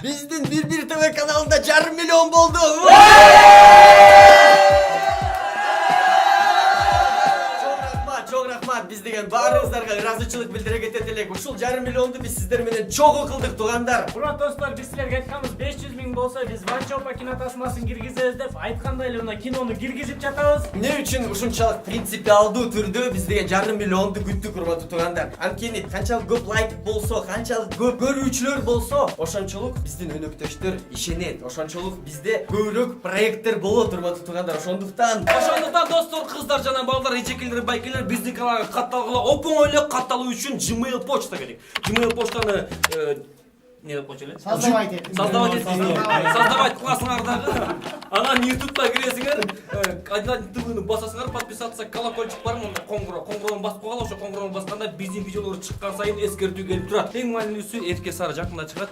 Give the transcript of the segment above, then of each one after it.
Биздин Bir TV kanalында 1,5 миллион болду. Çok rahmat. Biz деген баарыңыздарга ыраазычылык билдире кетет элек. Ушул 1,5 миллионду биз сиздер менен чогуу кылдык туугандар. Урат достор, биз силерге айтканбыз 500 000 болсо биз Ванчопа кинотасмасын киргизебиз деп айткандай эле мына кинону киргизип жатабыз. Эмне үчүн ушунчалык принципиалдуу түрдө биз деген 1,5 миллионду күттүк, урматтуу туугандар. Анткени канчалык көп лайк болсо, канчалык көп көрүүчүлөр болсо, ошончолук биздин өнөктөштөр ишенет. Ошончолук бизде көбүрөөк проекттер болот, урматтуу туугандар. Ошондуктан достор, кыздар жана балдар, эжекелер, байкелер биздин каналга катталгыла оңой эле катталуу үчүн Gmail почта керек. Gmail почтаны не деп койчу эле? Создавать кыласыңардагы. Анан YouTube'да киресиңер, один тыгыны басасыңар, подписаться, колокольчик бар мында, коңгуроonu басып койгула, ошо коңгуроonu басканда биздин видеолор чыккан сайын эскертүү келип турат. Эң маанилүүсү эрке сары жакында чыгат.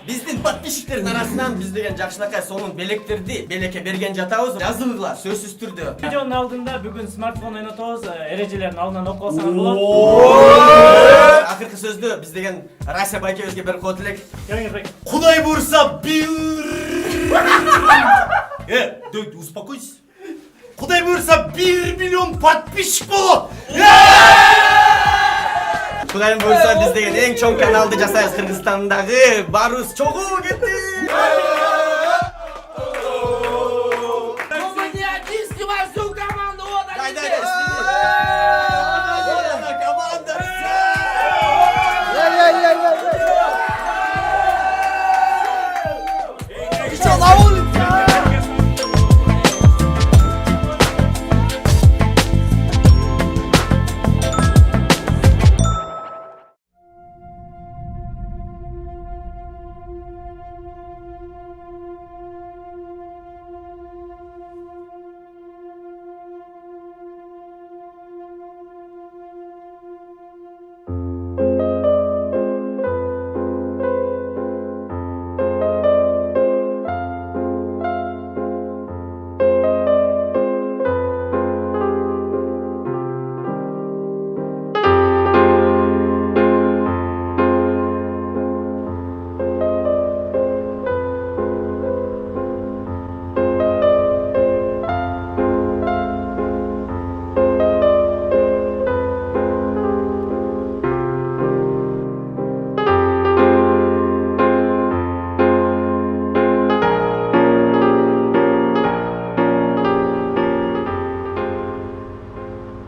биздин подписчиктердин арасынан биз деген жакшынакай сонун белектерди белекке берген жатабыз. Жазылгыла сөзсүз түрдө. Видеонун алдында бүгүн смартфон ойнотобуз, эрежелерин алдынан окуп алсаңар болот. Акыркы сөздү биз деген Рася байкебизге берип коет элек. Кудай буйрса дөйт, успокойся. Кудай буйрса 1 миллион подписчик болот. Кудайым буйрса биз деген эң чоң каналды жасайбыз Кыргызстандагы. Барыбыз чогуу кетти.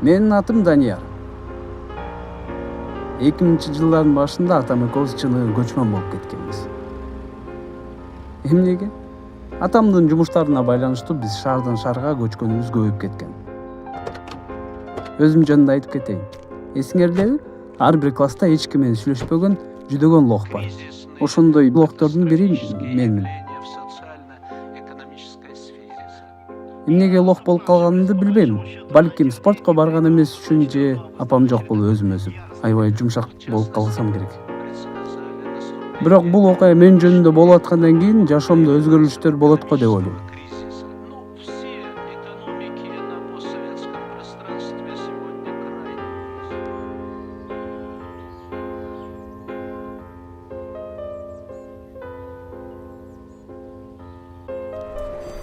Менин атым Данияр. 2000-жылдардын башында атам экөөбүз чыныгы көчмөн болуп кеткенбиз. Эмнеге? Атамдын жумуштарына байланыштуу биз шаардан шаарга көчкөнүбүз көбөйүп кеткен. Өзүм жөнүндө айтып кетейин. Эсиңердеби? Ар бир класста эч ким менен сүйлөшпөгөн жүдөгөн лох бар. Ошондой лохтордун бири менмин. Эмнеге лох болуп калганымды билбейм. Балким спортко барган эмес үчүн же апам жок болуп өзүм өсүп аябай жумшак болуп калсам керек. Бирок бул окуя мен жөнүндө болуп аткандан кийин жашоомдо өзгөрүлүштөр болот го деп ойлойм.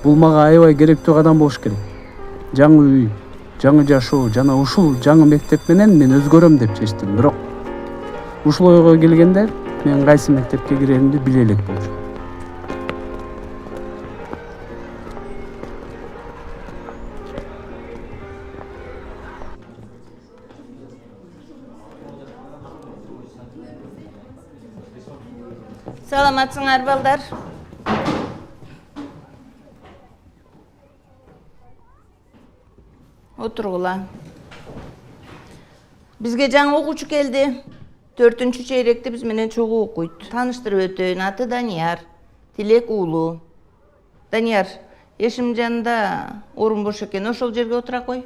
Бул мага аябай керектүү кадам болуш керек. Жаңы үй, жаңы жашоо жана ушул жаңы мектеп менен мен өзгөрөм деп чечтим. Бирок ушул ойго келгенде мен кайсы мектепке киреримди биле элек болчумун. Саламатсыңар балдар. Отургула. Бизге жаңы окуучу келди. 4-чү чейректе биз менен чогуу окуйт. Тааныштырып өтөйүн, аты Данияр. Тилек уулу. Данияр, эшим жанында орун бош экен, ошол жерге отура кой.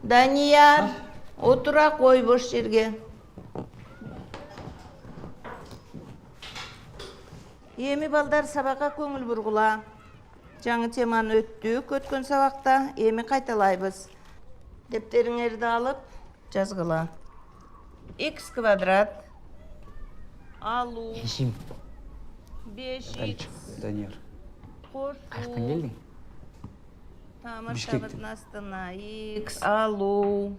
Данияр, отура кой бош жерге. Эми балдар сабакка көңүл бургула. Жаңы теманы өттүк өткөн сабакта, эми кайталайбыз. Дептериңерди алып, жазгыла. X квадрат алуу Ешим, 5x Данияр. каяктан келдиң? тамыр Бишкектен. табытын астына x алуу.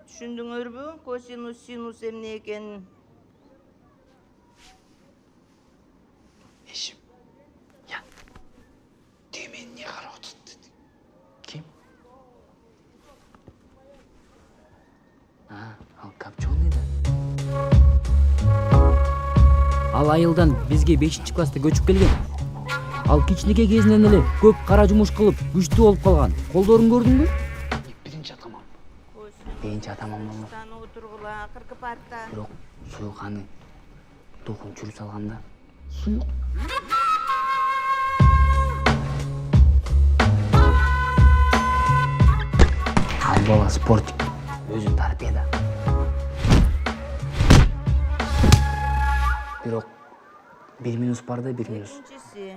Түшүндүңөрбү? Косинус, синус эмне экенин? Ешим. Я. Түймени эмне карап отурду? Ким? Ал Капчоный да. Ал айылдан бизге 5-класста көчүп келген. Ал кичинекей кезинен эле көп кара жумуш кылып, күчтүү болуп калган. Колдорун көрдүңбү? Биринчи атаман. Биринчи атаман болмок. Таны отургула, акыркы парта. Бирок суюк аны духун чүрүп салганда. Суюк. Ал бала спортик. Өзүн торпеда. Бирок 1 минус бар да 1 минус. Экинчиси.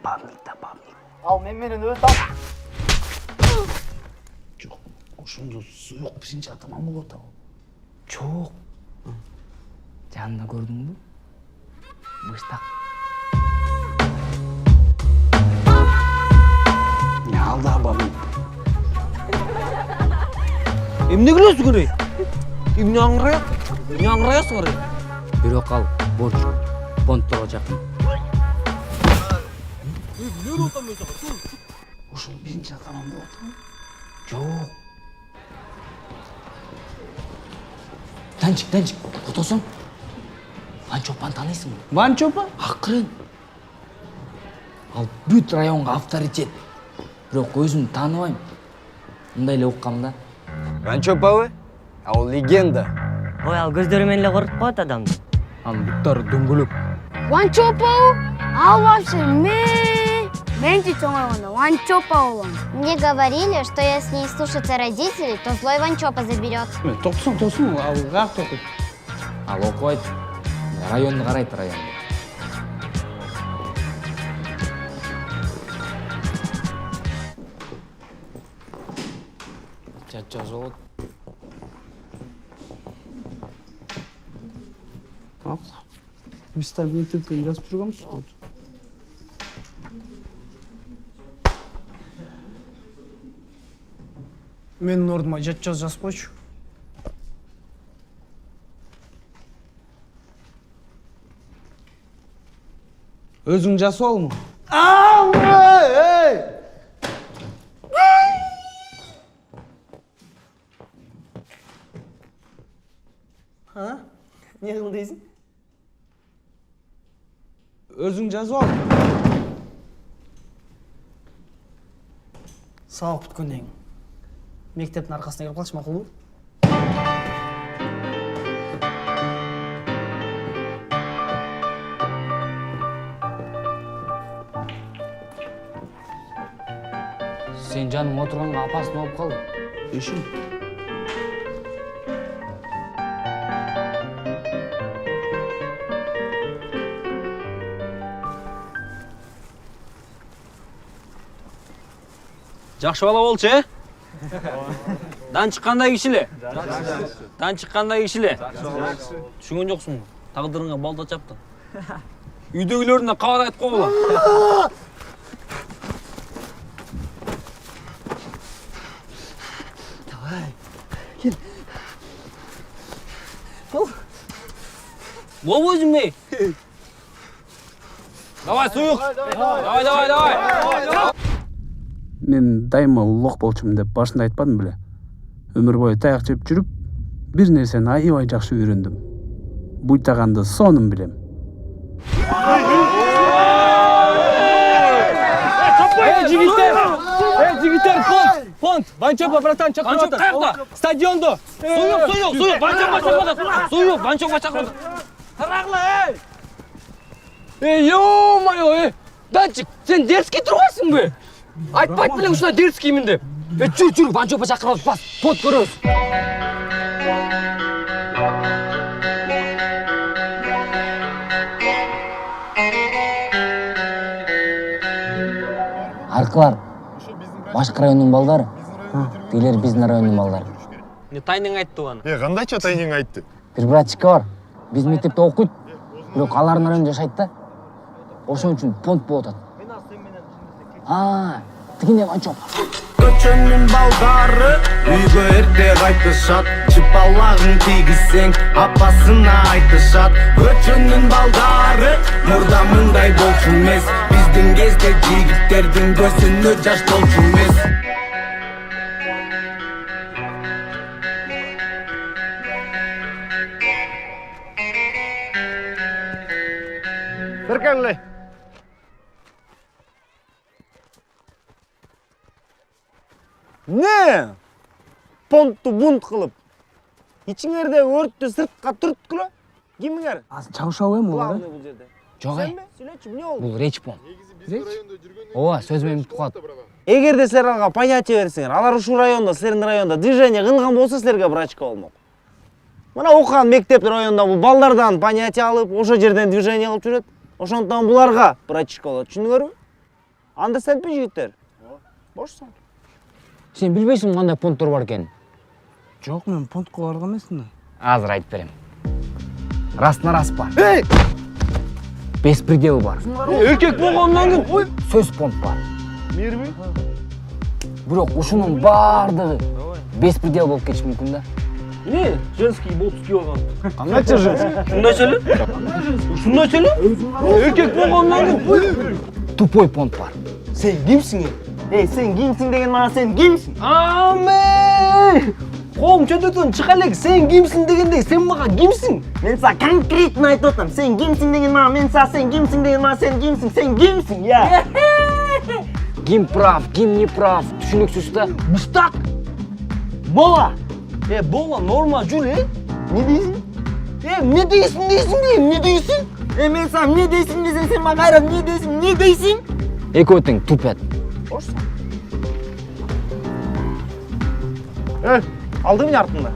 Бабник да бабник. Ал мен менен өт ал. Жок, ошондо суюк биринчи атаман болот ал. Жок. Жанында көрдүңбү? Быштак. Ал да бабам. Эмне күлөсүң эй? Эмне аңыраясың эй? Бирок ал борч понтторго жакын. Ошол биринчи атаман болот. Жок. Данчик, отосуң? Ванчопаны таанысыңбы? Ванчопа? Акырын. Ал бүт районго авторитет. Бирок өзүм тааныбайм. Мындай эле уккам да. Ванчопабы? Ал легенда. Ой, ал көздөрү менен эле коркуп коет адамды. Анын буттары дөңгөлөк. Ванчопа? Ал вообще мен чоң айганда Ванчопа болом. Мне говорили, что если не слушаться родителей, то злой Ванчопа заберет. Токтосуң, ал каякта окуйт? Ал окубайт. Районду карайт, районду. Жазып алат. Биз так мектепте жазып жүргөнбүз го. Менин ордума жазып койчу. Өзүң жазып алма. Не кыл дейсиң? Өзүң жазып ал. Сабак бүткөндөн кийин мектептин аркасына кирип калчы макулбу? Сен жаның отурганга апасын болуп калды. Ешим. Жакшы бала болчу, э? Данчык кандай киши эле? Түшүнгөн жоксуңбу? Тагдырыңа балда чаптың. Үйдөгүлөрүнө кабар айтып койгула. Болбу өзүң эй? Давай, суюк! Давай! Мен дайыма лох болчумун деп башында айтпадым беле. Өмүр бою таяк жеп жүрүп, бир нерсени аябай жакшы үйрөндүм. Буйтаганды сонун билем. Жигиттер, понт! Ванчопа, братан, чакырып атат. Стадиондо. Суюк, Ванчопа чакырып атат. Тарагыла, эй! Эй, ё-моё, Данчик, сен дерзкий турбайсыңбы? Айтпайт белең ушундай дерзкиймин деп. Жүр, Ванчопа чакырып атып, пот көрөбүз. Аркылар, башка райондун балдары Тилер биздин райондун балдары. Не тайның айтты аны. Кандайча тайнең айтты? Бир братчика бар. Биз мектепте окуйт. Бирок алардын районунда жашайт да. Ошон үчүн понт болуп атат. Тигинде ванчоп. Көчөнүн балдары үйгө эрте кайтышат. Чыпалагын тийгизсең апасына айтышат. Көчөнүн балдары мурда мындай болчу эмес. Биздин кезде жигиттердин көзүнө жаш болчу эмес. Беркеле. Не? Понтту бунт кылып. Ичиңерде өрттү сыртка түрткүлө. Кимиңер? Азыр чабышабы эми Главный ага? бул жерде. Жок ай. Сүйлөчү, эмне болду? Бул речь понт. Ооба, сөз менен бүтүп калат. Эгерде силер алга понятие берсеңер, алар ушул районда, силердин районда движение кылган болсо, силерге врачка болмок. Мына окуган мектеп районунда бул балдардан понятие алып, ошо жерден движение кылып жүрөт. Ошондон буларга врачка болот, түшүндүңөрбү? Андерстендпи жигиттер? Бошсуң. Сен билбейсиң кандай понттор бар экенин? Жок, мен понтко барган эмесмин да. Азыр айтып берем. Растына рас бар. Беспредел бар. Эркек болгондон кийин Сөз понт бар. мирби? Бирок ушунун баардыгы беспредел болуп кетиши мүмкүн да. Не? Женский болтуски болгон. Кандайча женский? Ушундайча эле? Ушундайча эле? Эркек болгондон кийин Тупой понт бар. сен кимсиң? Сен кимсиң деген мана сен кимсиң? Аме! Коом чөтөтөн чыга элек, сен кимсиң дегендей, сен мага кимсиң? Мен сага конкретно айтып атам. Сен кимсиң деген мага, мен сага сен кимсиң деген мага, сен кимсиң, я? Ким прав, ким не прав, түшүнүксүз да. Мустак! Бола! Бола, норма жүр, Не дейсиң? Не дейсиң? Мен сага не дейсиң десең, сен мага кайра не дейсиң? Экөө тең тупят. Алды мені артында?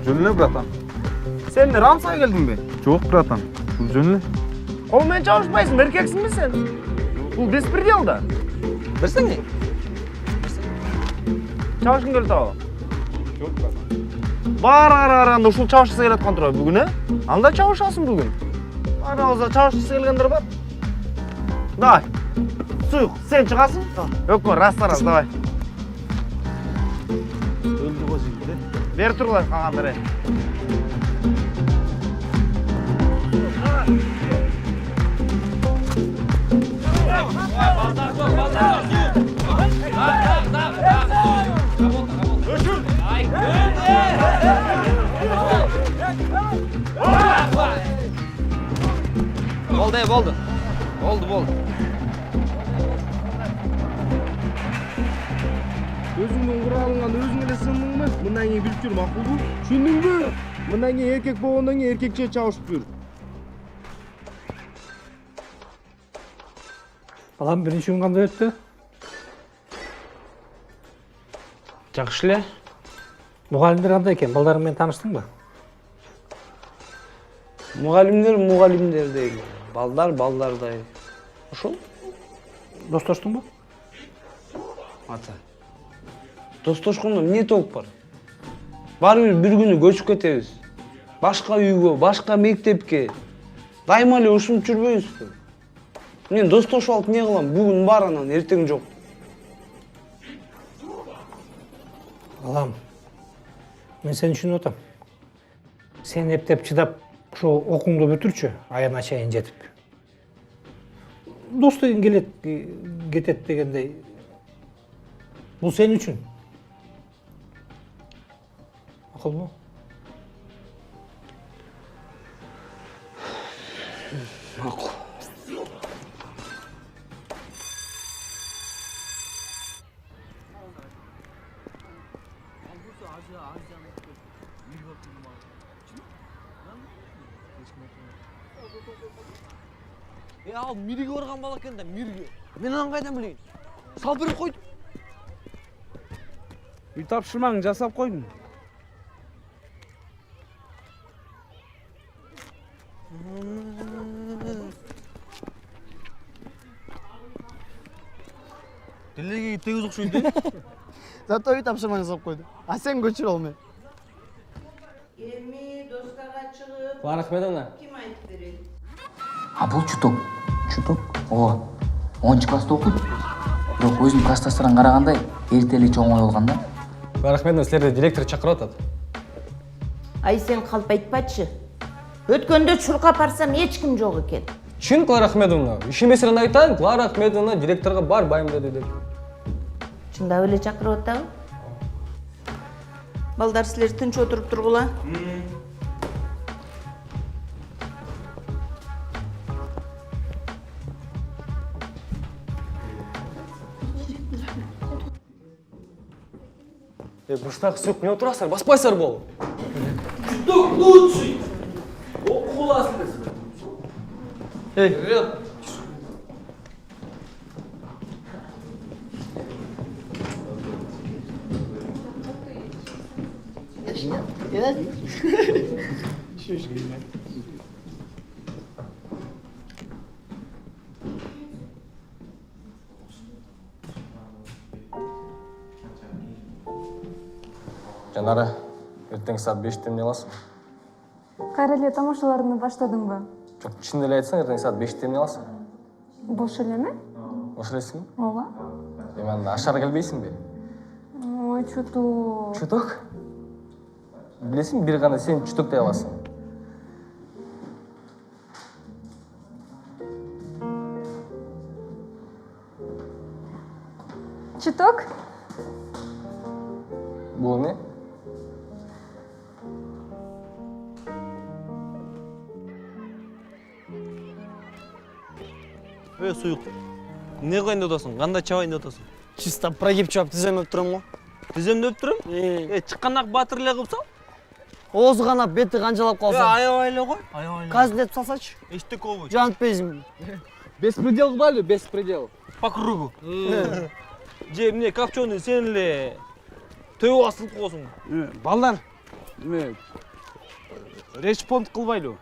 Жөнле, братан. Сен рамсага келдің бе? Жоқ, братан. Бұл жөнле. Қолмен чабышпайсың, еркексің бе сен? Бұл беспредел да. Берсең не? Чабышқың келді тауы? Жоқ, братан. Бар, анда ушул чабышқысы келатқан тұрай бүгін, Анда чабышасың бүгін. Ана олза чабышқысы келгендер бар. Давай. Суйық, сен шығасың? Өкмөр, растараз, давай. Бер тұрғылар қағандар, Болды. Өзіңнің құралыңған өзің еле сындың ба? Мындан кейін біліп жүр, мақұл бұл? Шүндің бі? Мындан кейін еркек болғандан кейін еркекше чауышып жүр. Балам, бірінші күн қандай өтті? Жақсы эле. Мұғалімдер қандай екен? Балдарыңмен таныштың ба? Мұғалімдердей, балдардай. Ошол? Досташтың ба? Ата. Достошкондо эмне толук бар? Баары бир күнү көчүп кетебиз. Башка үйгө, башка мектепке. Дайыма эле ушинтип жүрбөйбүзбү? Мен достошуп алып эмне кылам? Бүгүн бар анан эртең жок. Балам, мен сени түшүнүп атам. Сен эптеп чыдап, ошо окуңду бүтүрчү, аяна чейин жетип. Дос деген келет, кетет дегендей. Бул сен үчүн. Макулбу? Макул. Ал мирге барган бала экен да, мирге. Мен анан кайдан билейин? Сал берип койду. Үй тапшырмаңды жасап койдум. Келеге тегиз окшойт да? Зато үй тапшырма жасап койду. А сен көчүр ал мен. Эми доскага чыгып Рахметовна. ким айтып берет? А бул чуток. Ооба. 10 класста окуйт. Бирок өзүнүн классташтарына караганда эрте эле чоңой болгон да. Рахметовна, силерди директор чакырып атат. Ай сен калп айтпачы. Өткөндө чуркап барсам эч ким жок экен. Чын Клара Ахмедовна, ишенбесеңер айтайын, Клара Ахмедовна директорго барбайм деди деп. Чындап эле чакырып атабы? Балдар силер тынч отуруп тургула. Буштак сөк не отурасыздар, баспайсыздар болуп. Чуток лучший. Окуласыңыз. Жанара, эртең саат 5-те эмне кыласың? Кайра эле тамашаларыңды баштадыңбы? Жок, чын эле айтсаң, эртең саат 5-те эмне кыласың? Бош элеме? Бош элесиңби? Ооба. Эми анда ашар келбейсиңби? Ой, чуток. Чуток? Билесиң, бир гана сен чуток дей аласың. Чуток? Бул эмне? Суюк. Эмне кылайын деп атасың? Кандай чабайын деп атасың? Чисто прогиб чабып тиземеп турам го. Тиземеп турам? Чыккандак батыр эле кылып сал. Оозу канап, бети канчалап калса. Аябай эле кой. Каздеп салсачы. Эчтеке болбойт. Жанытпайсың. Беспредел кылбайлы, беспредел. По кругу. Же эмне копченый сен эле төбө асылып коесуң. Балдар. Эме решпонд кылбайлы.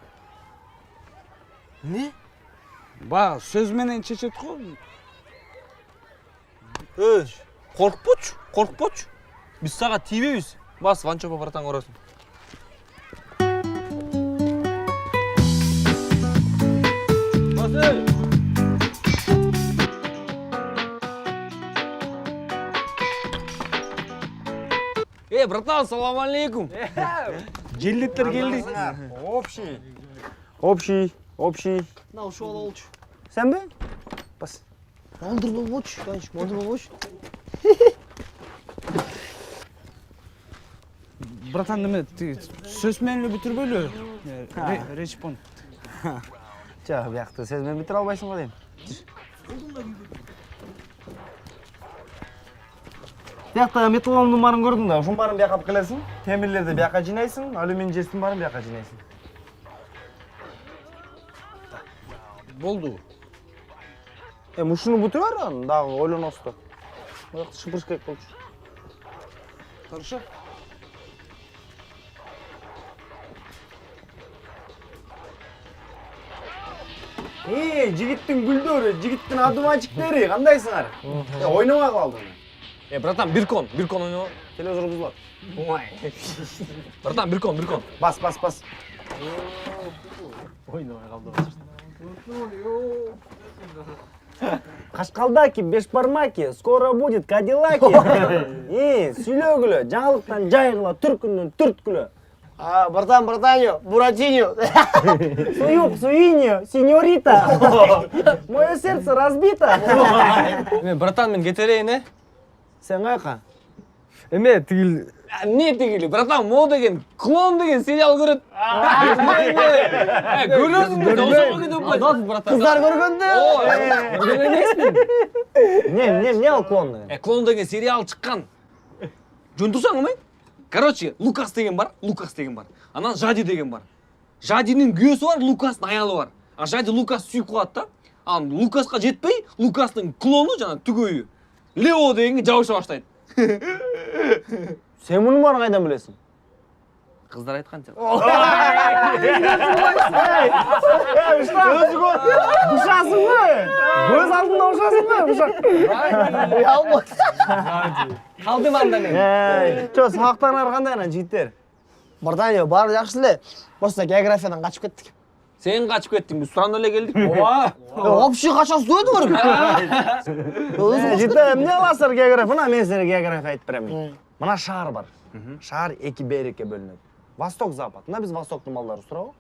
Не? Ба, сөз менен чечет го. Коркпочу. Биз сага тийбейбиз. Бас, Ванчопа братан көрөсүң. Братан, салам алейкум. Желдеттер келди. Общий. На ушул болчу. Сен бе? Бас. Молдырбы болчу, таныш, молдырбы болчу. Братан, неме, сөз менен эле бүтүрбөйлү. Респонд. Жок, биякта сөз менен бүтүрө албайсың го дейм. Биякта металлонун барын көрдүң да, ушун барын бияка алып келесиң. Темирлерди бияка жыйнайсың, алюминий жестин барын бияка жыйнайсың. Болду. Ушуну бүтүп бар, дагы ойлоносуз да. Бирок шыпырыш керек болчу. Хорошо. Жигиттин гүлдөрү, жигиттин адымачиктери, кандайсыңар? Ойнобой калдың. Братан, биркон ойноба. Телевизор бузулат. Оңай. Братан, биркон. Бас. Ойнобой калдым. Кашкалдаки, бешбармаки, скоро будет кадиллаки. Сүйлөгүлө, жаңылыктан жайгыла, түркүндөн түрткүлө. Братаньо, Буратиньо. Суиньо, сеньорита. Мое сердце разбито. Братан, мен кетерейин, Сен кайка? Эме, тигил... Не тигили? Братан, Мо деген, Клон деген сериал көрөт. Көрөсүң да, ошого кетип атпайсың. Кыздар көргөндө. Не ал Клон деген? Клон деген сериал чыккан. Жөн турсаң эмне? Короче, Лукас деген бар. Анан Жади деген бар. Жадинин күйөөсү бар, Лукастын аялы бар. А Жади Лукас сүйүп калат да. Анан Лукаска жетпей, Лукастын клону жана түгөйү Лео дегенге жабыша баштайт. Сен мунун баарын кайдан билесиң? Кыздар айтканча. Ушасыңбы? Көз алдында ушасыңбы? Калдым анда мен. Чо, сабактарыңар кандай анан жигиттер? Мырдан баары жакшы эле. Просто географиядан качып кеттик. Сен качып кеттиң, биз суранда эле келдик. Вообще качасыз өдүңөр. Жигиттер, эмне кыласыздар география? Мына мен силерге география айтып берем. Мына шаар бар. Шаар эки берекке бөлүнөт. Восток, запад. Мына биз востоктун балдары туурабы?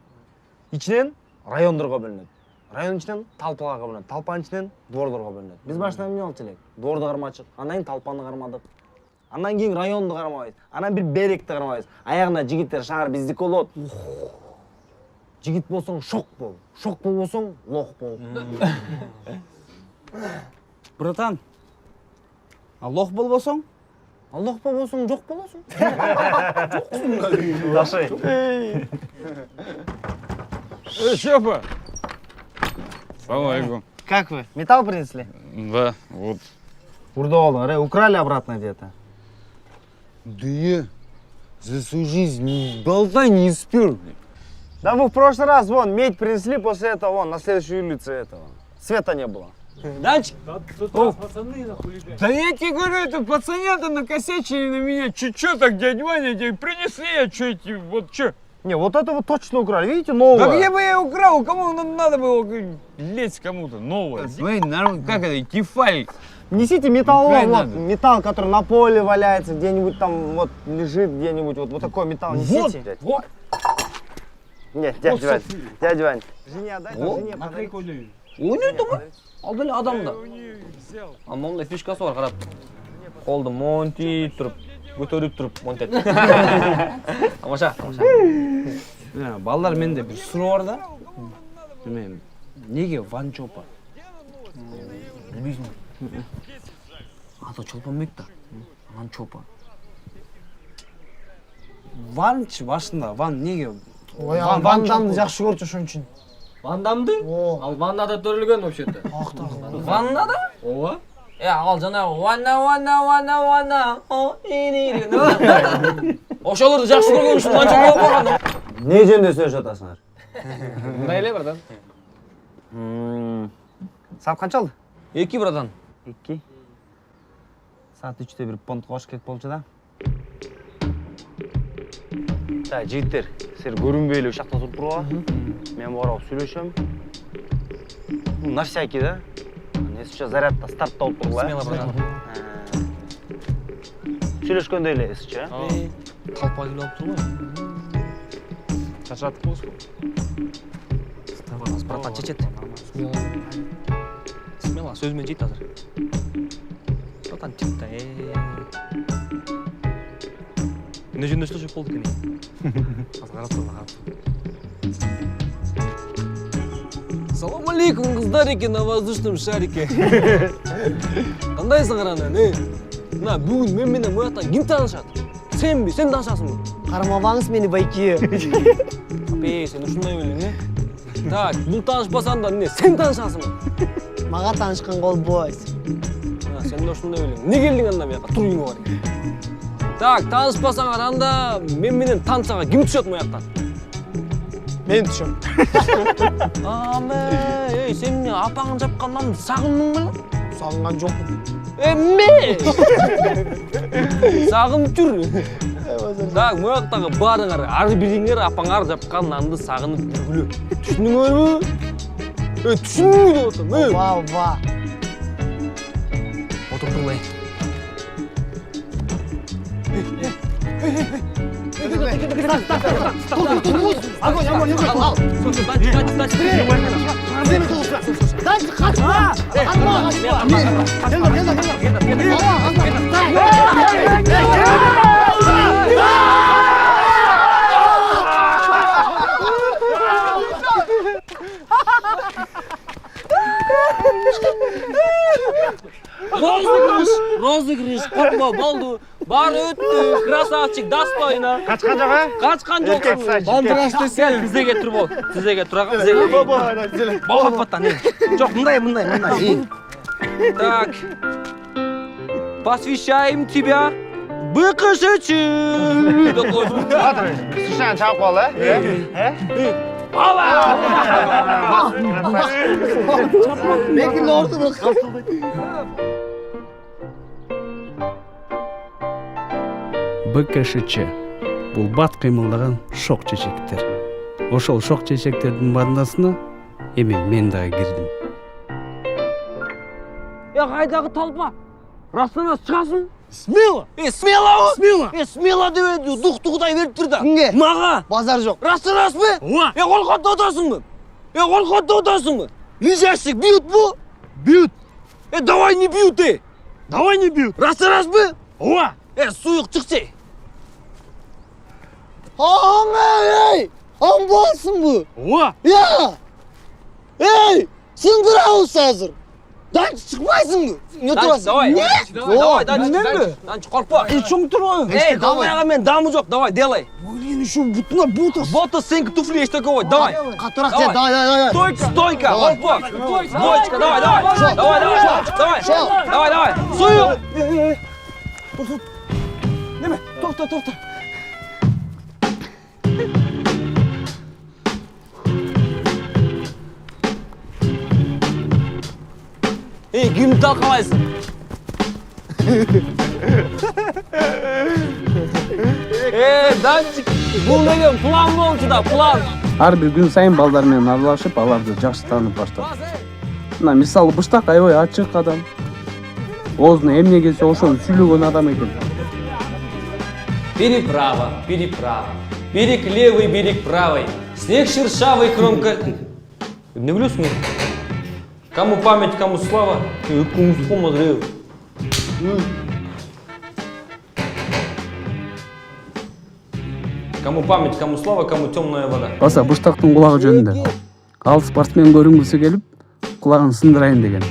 Ичинен райондорго бөлүнөт. Район ичинен талпаларга бөлүнөт. Талпанын ичинен двордорго бөлүнөт. Биз башта эмне болчу элек? Дворду кармачык, андан кийин талпаны кармадык. Андан кийин районду кармабайбыз. Анан бир беректи кармабайбыз. Аягында жигиттер шаар биздики болот. Жигит болсоң шок бол. Шок болбосоң лох бол. Братан. А лох болбосоң? Лох болбосоң жок болосуң. Дашай. Степа! Салам алейкум. Как вы? Металл принесли? Да, вот. Урдоолор, украли обратно где-то. Да я за всю жизнь болта не спер. Да вы в прошлый раз вон медь принесли, после этого вон на следующей улице этого. Света не было. Данчик? Пацаны нахули. Да я тебе говорю, это пацанята накосячили на меня. Чё так, дядь Ваня, тебе принесли, я чё эти, вот чё? Не, вот это вот точно украли, видите, новое. Да где бы я украл, кому надо было лезть кому-то, новое. Смотри, народ, как это, кефаль. Несите металл, вот, металл, который на поле валяется, где-нибудь там вот лежит, где-нибудь, вот такой металл несите. Вот. Нет, дядя Вань. Жене отдай, жене подай. Ойнойт ма? Ал деле адамда. Мындай фишкасы бар, карап. Колду монтип туруп, көтөрүп туруп монтет. Тамаша. Балдар, менде бир суроо бар да. Мен неге Ван Чопа? Билбейсиңби? Аты Чолпонбек да. Ван Чопа. Ванчы башында, Ван неге? Ван Дамды жакшы көрчү ошон үчүн. Ван Дамды? Ал ваннада төрөлгөн вообще-то. Ваннада? Ооба. Ал жанагы ванна. Ошолорду жакшы көргөн үчүн Ван Чопа болуп калган. Не жөнүндө сүйлөшүп атасыңар? Мындай эле братан. Саат канча алды? 2 братан. 2. Саат 3'te bir понт кош керек болчу да. Да, жигиттер, силер көрүнбөй эле ушакта туруп тургула. Мен барып сүйлөшөм. На всякий, да? Сейчас зарядта стартта болуп тургула. Смело, братан. Сүйлөшкөндөй эле эсичи, а? Талпа келип алып турбайбы? Чачатып болсун. Ставалас, братан, чечет. Смело, сөзүмөн жейт азыр. Братан, чет да. Эмне жөнүндө сүйлөшүп болдук эне? Азыр карап тур. Салам алейкум, кыздар экен на воздушном шарике. Кандайсыңар анан, Мына бүгүн мен менен буяктан ким таанышат? Сенби, сен таанышасыңбы? Кармабаңыз мени байки. Апей, сен ушундай белең, Так, бул таанышпасаң да эмне, сен таанышасыңбы? Мага таанышкан болбойт. Сен да ушундай белең. Эмне келдиң анда буяка? Тур үйүңө бар. Так, таанышпасаңар анда мен менен таанышсаңар ким түшөт буяктан? Мен түшөм. Эй, сен эмне апаңын жапкан нанды сагындың беле? Сагынган жокмун. Эмме? Сагынып жүр. Так, буяктагы баарыңар, ар бириңер апаңар жапкан нанды сагынып жүргүлө. Түшүндүңөрбү? Түшүндүңбү деп атам, Ва. Отуруп турлайын. Розыгрыш, коркма, болду. Баары өттү, красавчик, достойно. Качкан жок, а? Качкан жоксуң. Бандыраш десең, Бизге кетирип бол. Сизге турага, бизге. Бабапаттан. Жок, мындай. Так. Посвящаем тебя БКШЧ. Батыр, сушан чағып қал, Bekirli ortalık. БКШЧ бул бат кыймылдаган шок чечектер. Ошол шок чечектердин бандасына эми мен дагы кирдим. Кайдагы толпа? Растан чыгасың? Смело! Смело! Смело! Смело дебеди, дуктугудай берип тур да. Кимге? Мага. Базар жок. Растан расмы? Ооба. Колкотто отасыңбы? Колкотто отасыңбы? Лежащик бьют бу? Бьют. Давай не бьют, Давай не бьют. Растан расмы? Ооба. Суюк чыкчы. Эй! Болсунбу? Ооба. Эй! Сындырабыз азыр. Данчы чыкпайсыңбы? Не турасың? Давай. Давай, данчы коркпа. Чоң турбайбы? Давай, мен дамы жок. Давай, делай. Блин, еще бутуна ботос. Ботос сеники туфли эч такой. Давай. Катурак сен, давай. Стойка, коркпа. Стоечка, давай. Давай. Суюк. Неме? Тоқта. Кимди талкалайсың? Данчик, бул деген план болчу да, план. Ар бир күн сайын балдар менен аралашып, аларды жакшы таанып баштадым. Мына мисалы Быштак аябай ачык адам. Оозуна эмне келсе ошону сүйлөгөн адам экен. Переправа. Берег левый, берег правый. Снег шершавый, кромка... Не білесің мен? Кому память, кому слава. Кому смотрел. Кому память, кому слава, кому темная вода. Баса Быштактын кулагы жөнүндө. Ал спортсмен көрүнгүсү келип, кулагын сындырайын деген.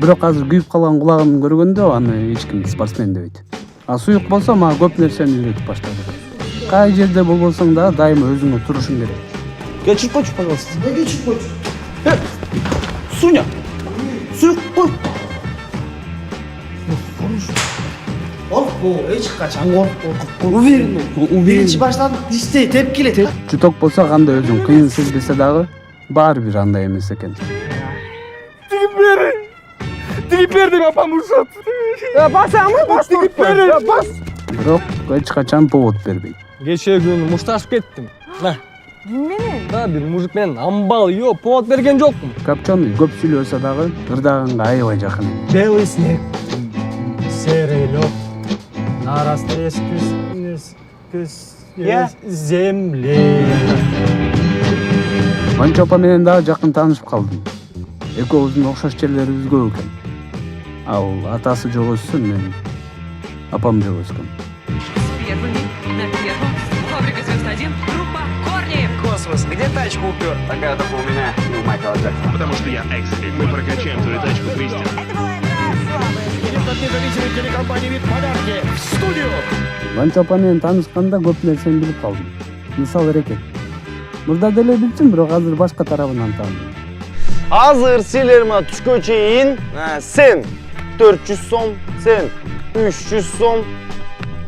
Бирок азыр күйүп калган кулагын көргөндө аны эч ким спортсмен дебейт. А суюк болсо мага көп нерсени үйрөтүп баштады. Кай жерде болбосоң да дайыма өзүңө турушуң керек. Чуть хочешь, пожалуйста? Чуть хочешь. Суня! Суюк кой! Эч качан коркуп. Уверен. Биринчи баштан диштей теп келет. Чуток болсо кандай өзүң кыйын сезбесе дагы баары бир андай эмес экен. Тигип бер деп апам урушат. Басамы, бас тигип бер. Бас. Бирок эч качан повод бербейт. Кечээ күнү мушташып кеттим. Менен? Да, бир мужик менен амбал повод берген жокмун. Копченый көп сүйлөсө дагы ырдаганга аябай жакын. Белый снег, серый лед, на растресках земле. Манчо апа менен дагы жакын таанышып калдым. Экөөбүздүн окшош жерлерибиз көп экен. Ал атасы жок өссүн, мен апам жок өскөм. Фабрика «Звезд-1», группа «Корни». Космос, где тачку упер? Такая только у меня и у Майкла Джексона. Потому что я экс-элит. Мы прокачаем твою тачку, Кристиан. Это была игра слабая. От независимой телекомпании «Вид подарки» в студию. Манчо апа менен таанышканда көп нерсени билип калдым. Мисал эрекет. Мурда деле билчүм, бирок азыр башка тарабынан тааныдым. Азыр силерме түшкө чейин сен 400 сом, сен 300 сом,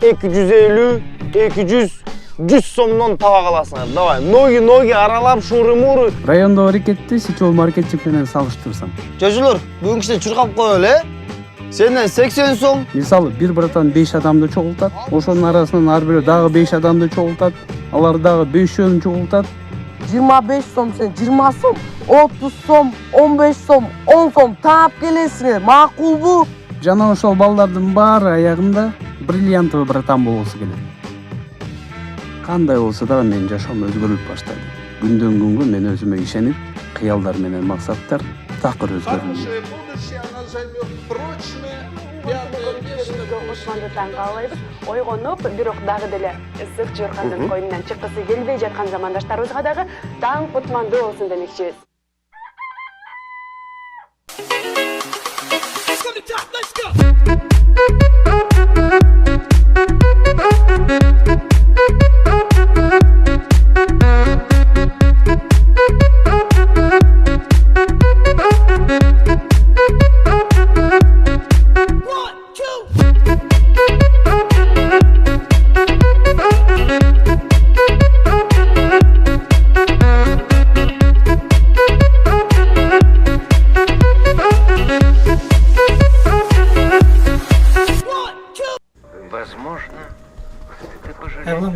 250, 200, 100 сомдон таба каласыңар. Давай, ноги аралап, шуры-муры. Райондо аракетти сетевой маркетчик менен салыштырсам. Жожулар, бүгүн кичине чуркап коелу, Сенден 80 сом. Мисалы, бир братан 5 адамды чогултат, ошонун арасынан ар бирөө дагы 5 адамды чогултат, алар дагы 5-өн чогултат. 25 сом, сен 20 сом, 30 сом, 15 сом, 10 сом таап келесиңер. Макулбу? Жана ошол балдардын баары аягында бриллиантовый братан болосу келет. Кандай болсо дагы менин жашоом өзгөрүп баштады. Күндөн күнгө мен өзүмө ишенип, кыялдар менен максаттар такыр өзгөрдү. Ошондо таң калбайбыз. Ойгонуп, бирок дагы деле ысык жоркандын койнунан чыккысы келбей жаткан замандаштарыбызга дагы таң кутмандуу болсун демекчибиз.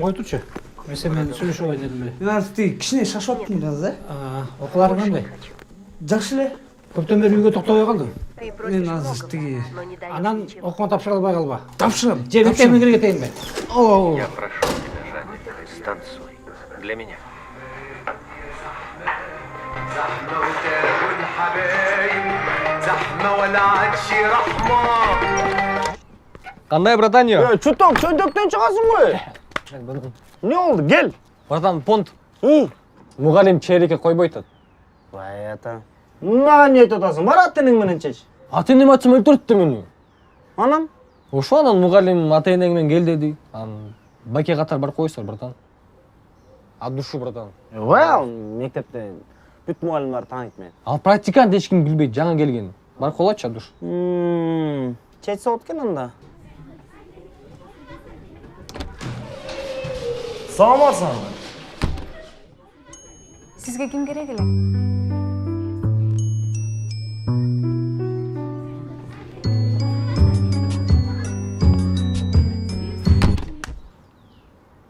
кой турчу. Мен сен менен сүйлөшүп алайын дедим эле. Мен азыр тиги кичине шашып аттым да азыр. Окууларың кандай? Жакшы эле. Көптөн бери үйгө токтобой калдың. Мен азыр тиги Анан окууга тапшыра албай калба. тапшырам. Же мектебине кире кетейинби? Я прошу тебя, Жанни, станцуй. Для меня. Кандай, братанья? Чуток, чөйдөктөн чыгасың ғой. Не oldu? Gel. Братан, понт. Мұғалим черекке койбойт атат. Вай ата. Маған не айтып атасың? Бар ата-энең менен чеч. Ата-энем атсам өлтүрүптү мени. Анан? Ошо анан мұғалим ата-энең менен кел деди. Анан баке катар барып коесуңар, братан. От души, братан. Вау, мектепте бүт мұғалимдер тааныйт мени. Ал практикант эч ким билбейт, жаңы келген. Барып колочу, от души. Чеч соот экен анда. Саламатсың. Сизге ким керек эле?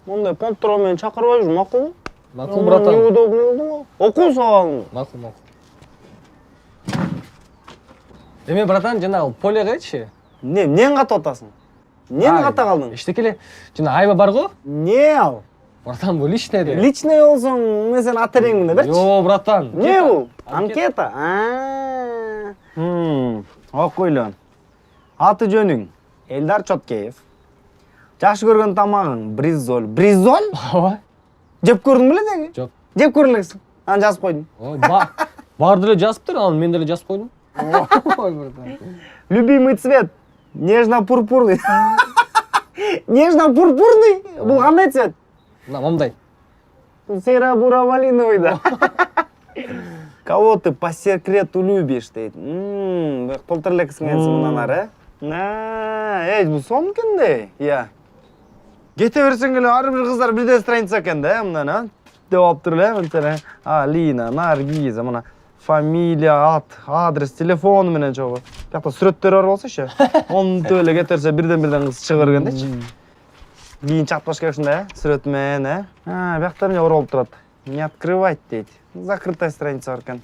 Мондай понттор мени чакырбай жүр, макулбу? Макул, братан. Неудобный болду го. Окуу сабагың. Макул. Эме, братан, жанагы полеге айтчы. Эмнени катып атасың? Эмнени ката калдың? Эчтеке эле. Жана айба бар го? Не ал? Братан, бул личный де. Личный болсоң, мен сен ата-энеңди берчи. Йо, братан. Не бул? Анкета. Окуйлу. Аты жөнүң Элдар Чоткеев. Жакшы көргөн тамагың бризоль. Бризоль? Ооба. Жеп көрдүң беле деги? Жок. Жеп көрөлексиң. Аны жазып койдум. Ой, бар деле жазыптыр, анан мен деле жазып койдум. Ой, братан. Любимый цвет нежно-пурпурный. Нежно-пурпурный? Бул кандай цвет? Мына момдай. Серо-буро-малиновый да. Кого ты по секрету любишь дейт. Толтур элексиң энсиң мындан ары, бул сон экенде. Иә. Кете берсең эле ар бир кыздар бирдей страница экен да, мындан, деп алыптыр эле, мынтен. Алина, Наргиза, мына фамилия, ат, адрес, телефон менен чогуу. Бияқта сүрөттөрү бар болсочу. Онтип эле кетерсе бирден кыз чыга бергендечи. Кийин чатпаш керек ушундай, сүрөт менен, бияқта эмне бар болуп турат. Не открывать дейт. Закрытая страница бар экен.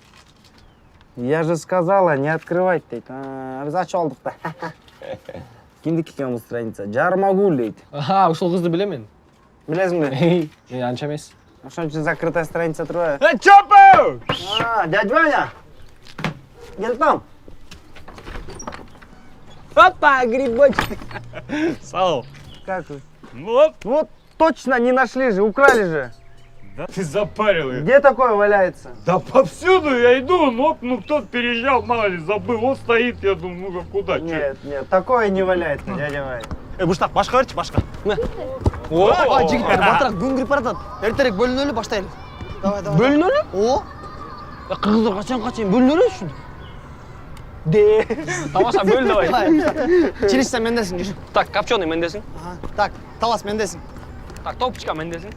Я же сказала, не открывать дейт. Биз ачып алдык да. Кимдики экен бул страница? Жармагул дейт. Ушул кызды билем мен. Билесиңби? Анча эмес. Ошон үчүн закрытая страница турбайбы? Чопу! Дядя Ваня! Гел там. Опа, грибочек. Сау. Как вы? Вот. Вот точно не нашли же, украли же. Да ты запарил их. Где такое валяется? Да повсюду я иду, ну кто-то переезжал, мало ли, забыл. Он стоит, я думаю, ну куда? Нет, такое не валяется, дядя Ваня. Буштак, башка берчи, башка. Жигиттер батыраак күн кирип баратат. Эртерээк бөлүнөлү баштайлы. Давай. Бөлүнөлү? О. Кыздар качан бөлүнөлү ушун? Тамаша бөл давай. Чилишса мендесиң жүр. Так, копченый мендесиң. Так, талас мендесиң. Так, топчка мендесиң.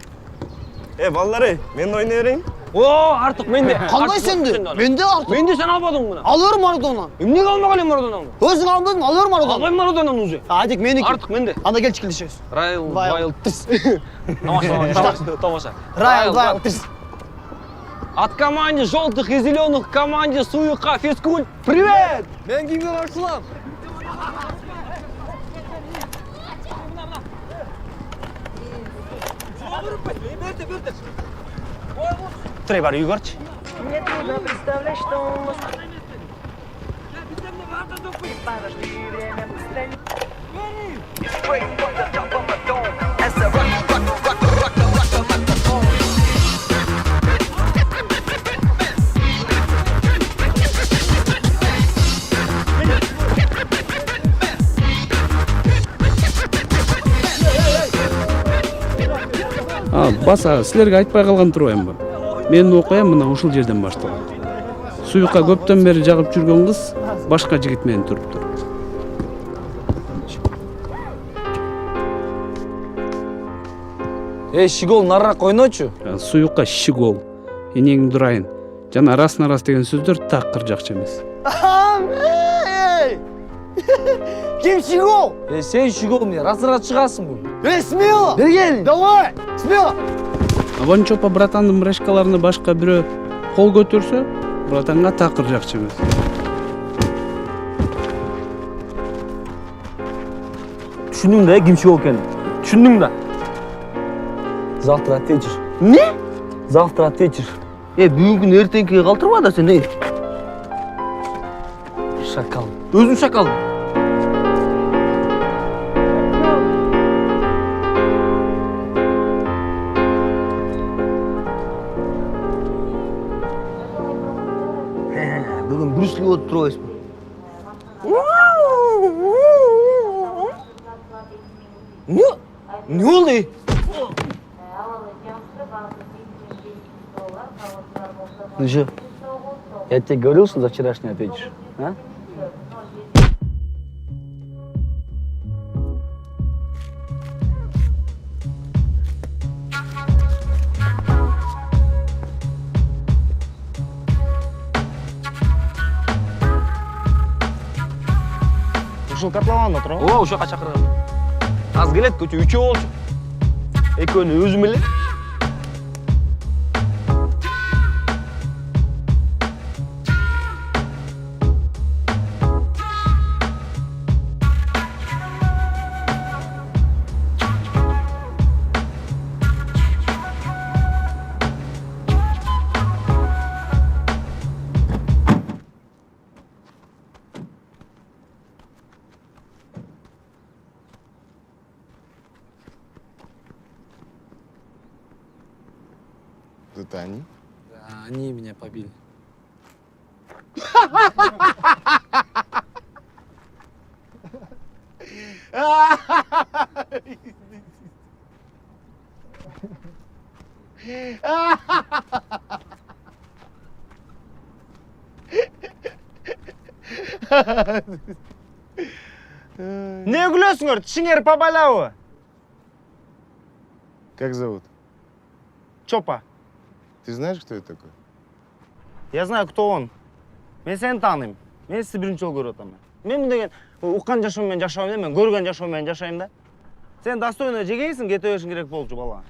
Балдары, мен ойнай берейин. О, артык менде. Кандай сенде? Менде артык. Менде сен албадың мына. Алыр Марадона. Эмнеге алмак элем Марадонаны? Өзүң албадың, алыр Марадона. Албайм Марадонаны уже. Адик меники. Артык менде. Анда келчи келишебиз. Райл тис. Тамаша. Райл тис. От команде желтых и зеленых команде Суюка физкульт. Привет! Мен кимге каршылам? Трей бар үйгө барчы. Мне трудно представлять, что он может... Баса, силерге айтпай калган турбаймынбы? Менин окуям мына ушул жерден башталат. Суюкка көптөн бери жагып жүргөн кыз башка жигит менен туруптур. Шигол нарыраак ойночу. Суюкка шигол. Энеңди дурайын. Жана раз деген сөздөр так кыржакчы эмес. Ким Щегол? Сен Щегол эмне? Расыра чыгасың бу. Смело! Бергел! Давай! Смело! Аванчопа братандын брешкаларына башка бирөө кол көтөрсө, братанга такыр жакчы эмес. Түшүндүң да, ким Щегол экенин. Түшүндүң да. Завтра ответишь. Не? Завтра ответишь. Бүгүнкүнү эртеңкиге калтырма да сен, Шакал. Өзүң шакал. Бүгүн бүрүслүү болуп турбайсызбы? Не болду? Ну что, я тебе говорил, что за вчерашний ответишь, а? Ушул котлованда турабы? Ооба, ошока чакыргам. Аз келет, көчө үчөө болчу. Экөөнү өзүм эле. Это они? Да, они меня побили. Не күлөсүңөр? Тишиңер побалабы? Как зовут? Чопа. Ты знаешь, кто это такой? Я знаю, кто он. Мен сени тааныйм. Мен сизди биринчи жолу көрүп атам. Мен деген уккан жашоо менен жашабайм да, мен көргөн жашоо менен жашайм да. Сен достойно жегейсиң, кете беришиң керек болчу бала.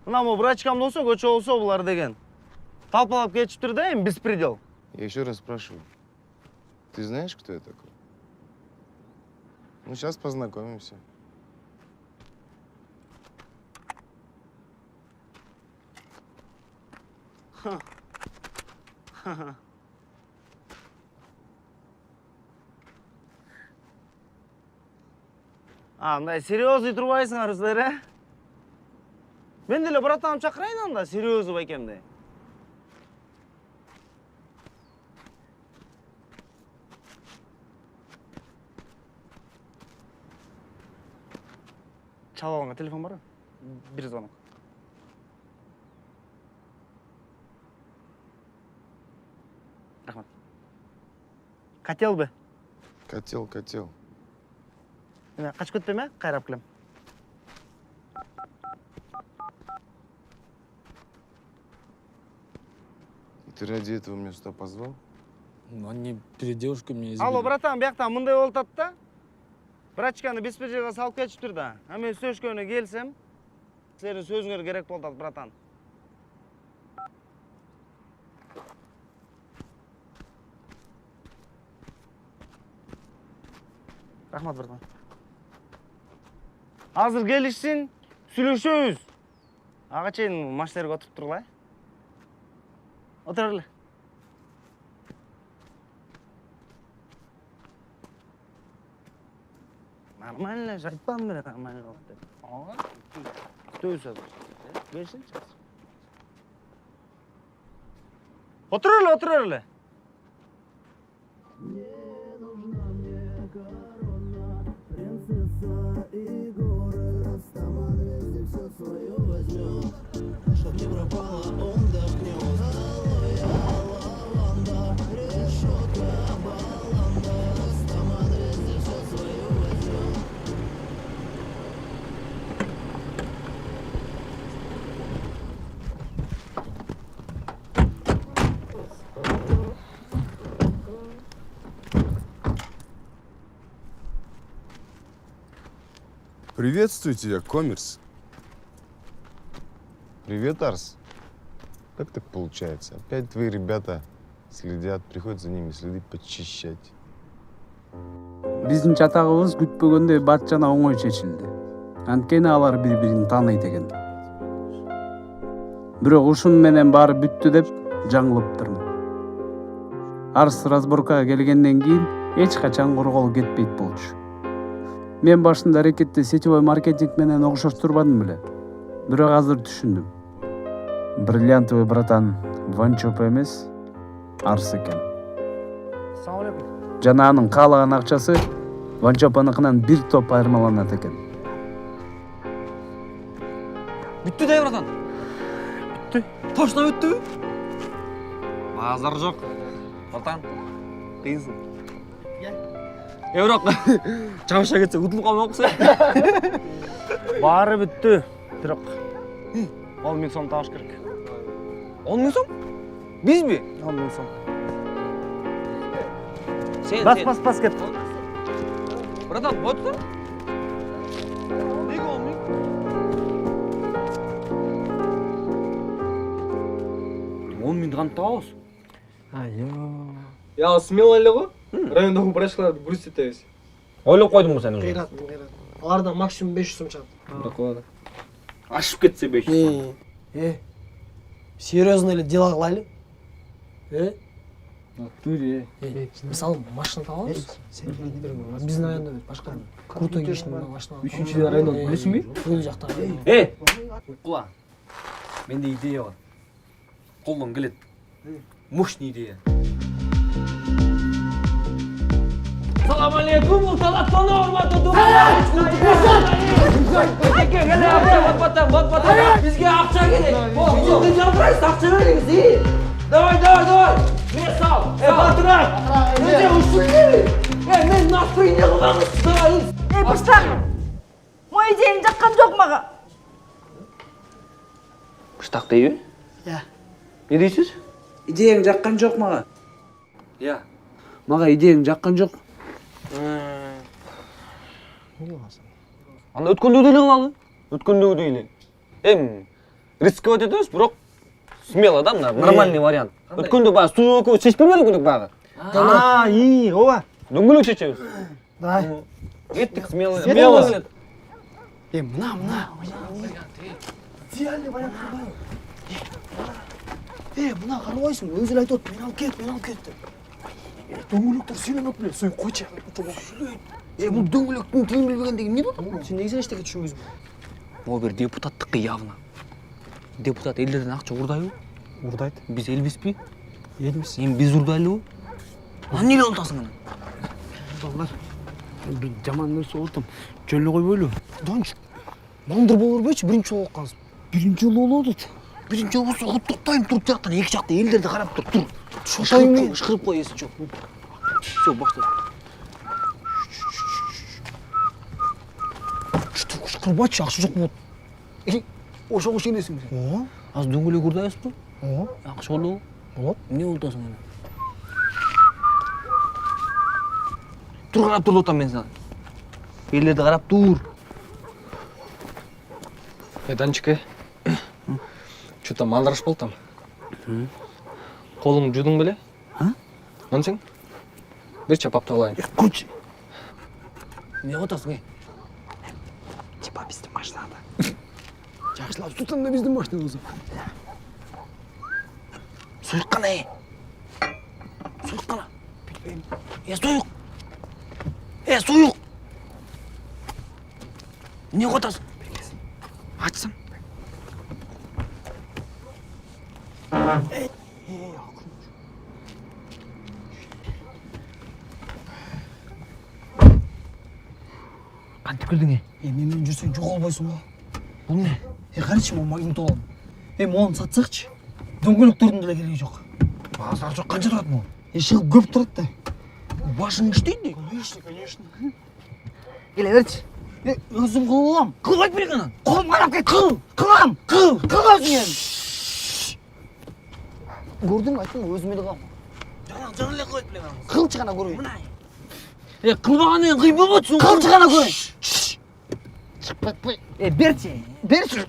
Мына могу брачкам болсо, көчө болсо булар деген. Талпалап кетиптир да, эми беспредел. Я еще раз спрашиваю. Ты знаешь, кто я такой? Ну, сейчас познакомимся. Мындай серьезный турбайсыңар силер, э? Мен деле братаным чакырайын анда, серьезный байкемди. Чалып алган телефон барбы? Бир звонок. Рахмат. Котелбы? Котел. Эме качып кетпейм, э? Кайрап келем. Ты ради этого меня сюда позвал? Ну, они перед девушкой меня избили. Алло, братан, бияктан мындай болуп атат да. Брачканы беспределге салып кетиптир да. Мен сөзгөнү келсем, силердин сөзүңөр керек болуп атат, братан. Рахмат, братан. Азыр келишсин, сүйлөшөбүз. Ага чейин машинаға отуруп тургула. Отур эле. Нормально, айтпадым беле, нормально кылат деп. Ага. Күтөбүз азыр. Келишинчи. Отур эле. Чтоб не пропало, он вдохнет. Лаванда, решетка, баланда, там адрес, где все свое возьмет. Приветствую тебя, Коммерс. Привет, Арс. Как так получается? Опять твои ребята следят, приходят за ними следы подчищать. Биздин чатагыбыз күтпөгөндөй бат жана оңой чечилди. Анткени алар бири-бирин тааныйт экен. Бирок ушун менен баары бүттү деп жаңылыптырмын. Арс разборкага келгенден кийин эч качан коргол кетпейт болчу. Мен башында аракетти сетевой маркетинг менен огушоштурбадым беле. Бирок азыр түшүндүм. Бриллиантовый братан Ванчоп эмес, Арс экен. Assalomu alaykum. Жана анын каалаган акчасы Ванчопаныкынан бир топ айырмаланат экен. Бүттү да братан. Бүттү. Точно бүттү. Базар жок. Братан. Кыйынсың. Бирок чабыша кетсе утулуп калмаксың. Баары бүттү. Бирок 10 миң сом табыш керек. 10 миң сом? Бизби? 10 миң сом. Сен. Бас кет. Братан, ботту? Неге 10 миң? Кантип табабыз? Я смело эле го. Райондогу брачкаларды көрсөтөбүз. Ойлоп койдуңбу сен уже? Кыйрат. Алардан максимум 500 сом чыгат. Бирок ашып кетсе 500. Серьезно эле дела кылайлы? Натуре. Мисалы машина табабыз. Сен биздин райондо эмес, башка крутой кишинин машина. 3-райондо билесиңби? Бул жакта. Укла. Менде идея бар. Колдон келет. Мощный идея. Салам алейкум, Мурталаттан урматтуу дуңгар. Бизге акча керек. Бизге жалпырайсыз, акча бериңиз. Давай. Мен сал. Батырак. Неде ушул кели? Мен настроение кылабыз. Давай. Баштак. Мой идеяң жаккан жок мага. Баштак дейби? Я. Не дейсиз? Идеяң жаккан жок мага. Я. Мага идеяң жаккан жок. Анда өткөндөгү эле кылалы. Өткөндөгү эле. Рисковать этебиз, бирок смело да, нормальный вариант. Өткөндө баягы суу экөө чечип бербедик баягы. Ооба. Дөңгөлөк чечебиз. Давай. Кеттик смело. Мына. Идеальный вариант. Мына карабайсың, өзү эле айтып, мен алып кет деп. Дөңгөлөктөр сүйлөнөп эле, сой койчу. Бул дөңгөлөктүн тилин билбеген деген эмне болот? Сен негизи эчтеке түшүнбөйсүң. Могу бир депутаттыкы явно. Депутат элдерден акча урдайбы? Урдайт. Биз элбизби? Элбиз. Эми биз урдайлыбы? Эмне эле болтасың анан? Балдар, бир жаман нерсе болуп, жөн койбойлу. Дончук. Мандыр боло бербейчи, биринчи жолу калсın. Биринчи жолу болот. Биринчи жолу болсо токтойм, туруп жактан эки жакта элдерди карап тур. Шошойм, ышкырып кой, эси жок. Всё, башла. Ышкырбачы, акча жок болот. Ошого шенесиң сен? Азыр дөңгөлөк урдайбызбы? Акча болобу? Болот. Эмне болтасың анан? Тур карап тур атам мен сага. Элдерди карап тур. Данчик, что-то малдыраш болду там. Колуңду жудуң беле? Ансың? Бир чапап алайын. Курчу. Эмне атасың? Типа биздин машинада. Жакшылап тутам да биздин машина болсо. Суюк кана. Суюк кана. Суюк. Суюк. Эмне атасың? Açsın. Кантип кирдиң? Менен жүрсөң жоголбойсуң го. Бул не? Карачы, могу магнитол. Мону сатсакчы. Дөңгөлөктөрдүн деле кереги жок. Базар жок, канча турат могу? Чыгып көп турат да. Башың иштейт? Конечно. Келе берчи. Өзүм кылып алам. Кылып айтып берейин анан. Колум карап кет. Кылам. Кыл өзүң. Көрдүңбү, айттым өзүм эле кылам. Жана эле кылып берейин анан. Кылчы гана көрөйүн. Кылбагандан кыйын болбойт. Кылчы гана көрөйүн. Берчи.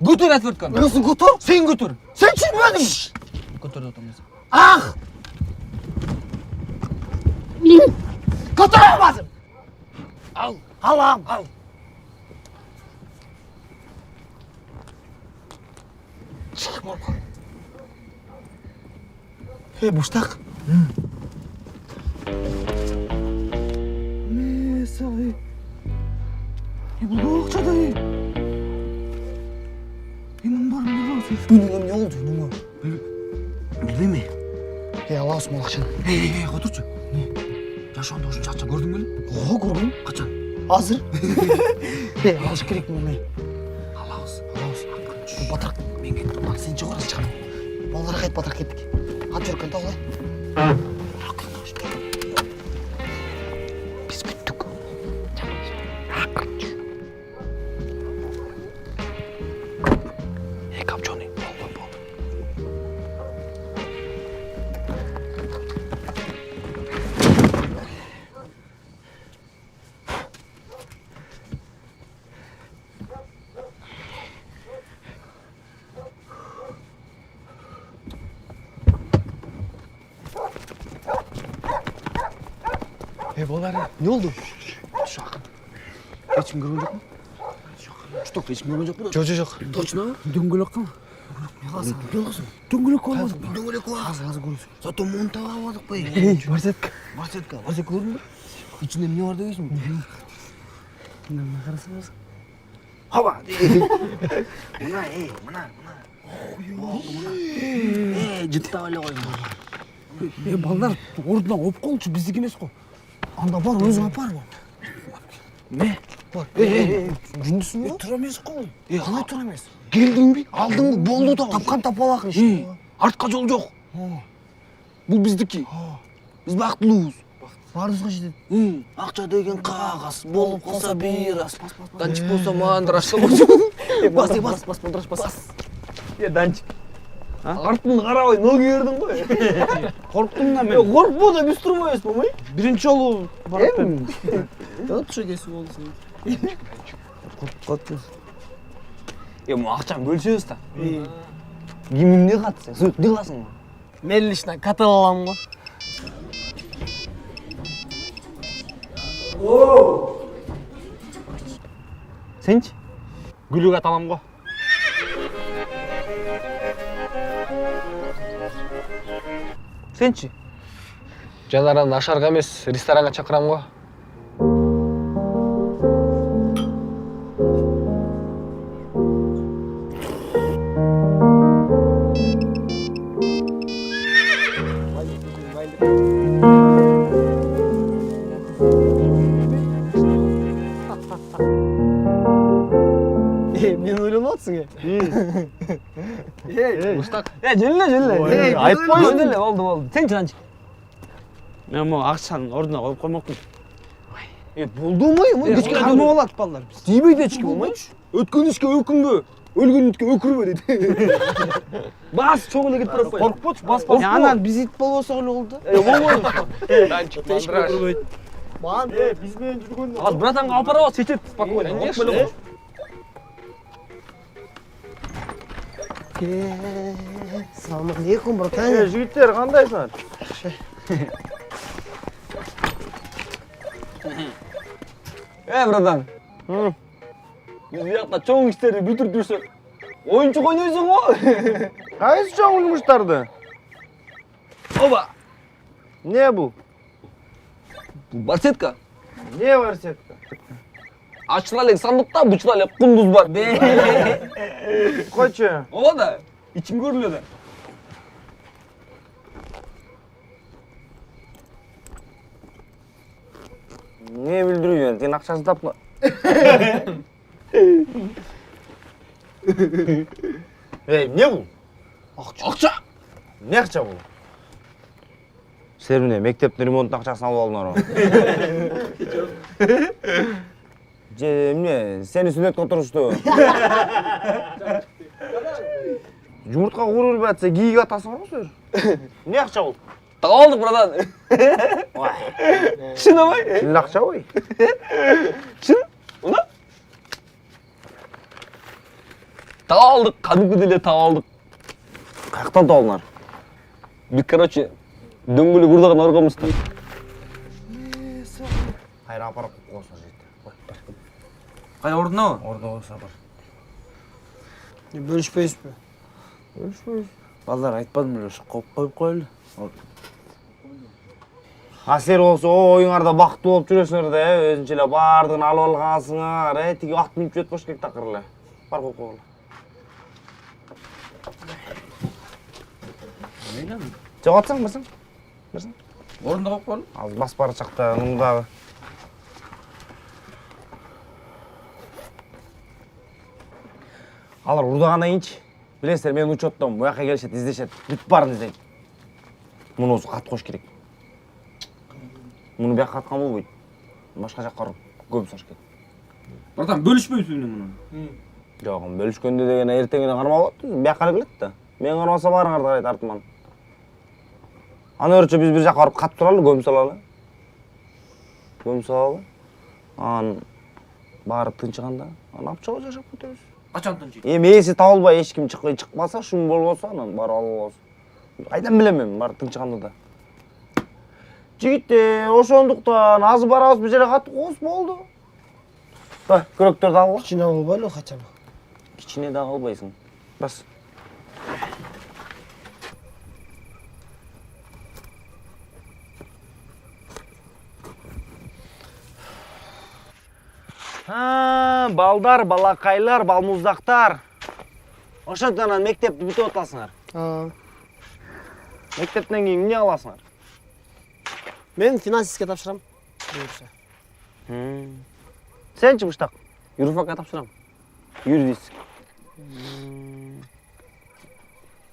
Götür atvertkan. Nasıl götür? Sen götür. Sen çıkmadın. Götür otamaz. Ah! Götüremezim. Al. Al. Çık mal. Boştak. Mesai. Bu akçada iyi. Bunun var mı ne var? Bunun ne oldu? Bunun var. Bilmem mi? Allah olsun akçanı. Hey, oturcu. Ne? Ya şu anda hoşun çatça gördün mü? Oha gördüm. Kaçan? Hazır. Hey, alışık gerek mi onu? Allah olsun. Bu batrak. Ben gittim. Bak sen çok orası çıkalım. Vallahi kayıt batrak gittik. Hadi yürü kanta olay. Biz bittik. Hey kapçonu. Bol. Bollar ne oldu? Şu akın. Hiç mi görün yok mu? Çok hiç mi görün yok mu? Yok. Точно? Döngülük mü? Ne lazım? Döngülük olmadı. Döngülük var. Az görürsün. Zaten monta almadık be. Barsetka gördün mü? İçinde ne var diyorsun? Ne karısınız? Hava. Mana. Ciddi öyle koyma. Ballar oradan op kolçu bizdeki emas ko. Anda var özün apar mı? Ne? Var. Gündüzün mü? Turamayız ko. Kalay turamayız. Geldin mi? Aldın mı? Boldu da. Tapkan tapalak işte. Artqa jol yok. Bu bizdeki. Biz baqtlıyız. Barızға жетеді. Ақша деген қағаз болып қалса бейрас. Данчик болса маған дырашта болсын. Бас. Данчик. Артын қарабай ноги бердің ғой. Қорықтың да мен. Қорықпа да біз тұрмайыз болмай. Бірінші жолы барып едім. Тапшы кесі болды сен. Қорқып қаттыңыз. Мұны ақшаны бөлшеміз та. Киміңде қатты сен? Не қыласың ғой? Мен лично катал аламын ғой. Сенші? Гүлік ат аламын ғой. Сенші? Жанараны ашарға емес, ресторанға шақырамын ғой. Мен ойланып отырсың Мұштақ. Жүлі. Айтпай жүлі. Болды. Сен жаншы. Мен бұл ақшаның орнына қойып қоймақпын. Болды ма? Кешке қанма болады балалар. Деймейді ешке болмайшы. Өткен ешке өкінбе. Өлген ітке өкірбе дейді. Бас чоғылы кетіп барып қой. Қорқпоч, бас. Анан біз ит болса олы oldu. Болмайды. Данчик ешке өкірбейді. Маған бізбен жүрген. Ал братанға алып бара сетет. Спокойно. Саламалейкум, братан. Жігіттер, қандайсыңдар? Братан. Біз бұяқта чоң істерді бүтіріп жүрсе, ойыншық ойнайсың ғой? Қайсы чоң жұмыстарды? Оба! Не бұл? Бұл барсетка. Не барсетка? Açılalek sandıkta, bıçılalek kunduz var. Koçu. O da. İçim görülüyor da. Ne bildiriyorsun? Senin akşası tapma. Ne bu? Akça. Ne akça bu? Sermine, mektepte remontun akçasını alıp aldın onu. Emne, seni sünnetке oturuştu. Жұмыртқа қуырылып жатса, гейік атасың ғой сөр. Не ақша болды? Тағып алдық, братан. Шын амай? Шын ақша ғой. Шын? Таап алдык, кадимкидей эле таап алдык. Каяктан табылдыңар? Бик, короче, дөңгөлөк урдаган оргомуз да. Кайра апарып коесуң жейт. Кай ордунабы? Ордуна коесуң апар. Бөлүшпөйсүзбү? Бөлүшпөйбүз. Балдар айтпадым эле, ушу коюп коелу. А силер болсо оюңарда бактуу болуп жүрөсүңөр да, өзүнчө эле баардыгын алып алгансыңар, тиги ат минип жүрөт бош керек такыр эле. Бар коюп койгула. Жок атсаң, барсаң. Барсаң. Орунда коюп коелу. Азыр басып бара чакта мундагы. Алар урдагандан кийинчи, билесиздер, мен учеттом, бу жака келишет, издешет, бүт баарын издейт. Муну кат кош керек. Муну бияка каткан болбойт. Башка жакка көп саш керек. Братан, бөлүшпөйсүзбү муну? Жок, бөлүшкөндө деген эртеңинен кармап алат, бияка эле келет да. Мен кармаса баарыңарды карайт артыман. Аны өрчө биз бир жакка барып катып туралы, көмүп салалы. Көмүп салалы. Анан баары тынчыганда, анан алып чыгып жашап кетебиз. Качан тынчыйт? Эми эси табылбай эч ким чыкпаса, шум болбосо, анан барып алып алабыз. Кайдан билем мен, баары тынчыганда да. Жигиттер, ошондуктан азыр барабыз, бир жерге катып коебуз, болду. Той, күрөктөрдү алгыла. Кичине албайлы хотя бы. Кичине да албайсың. Бас. Балдар, балакайлар, балмуздактар. Ошондон анан мектепти бүтүп атасыңар. Мектептен кийин эмне аласыңар? Мен финансистке тапшырам. Буюрса. Сенчи Буштак? Юрфакка тапшырам. Юридический.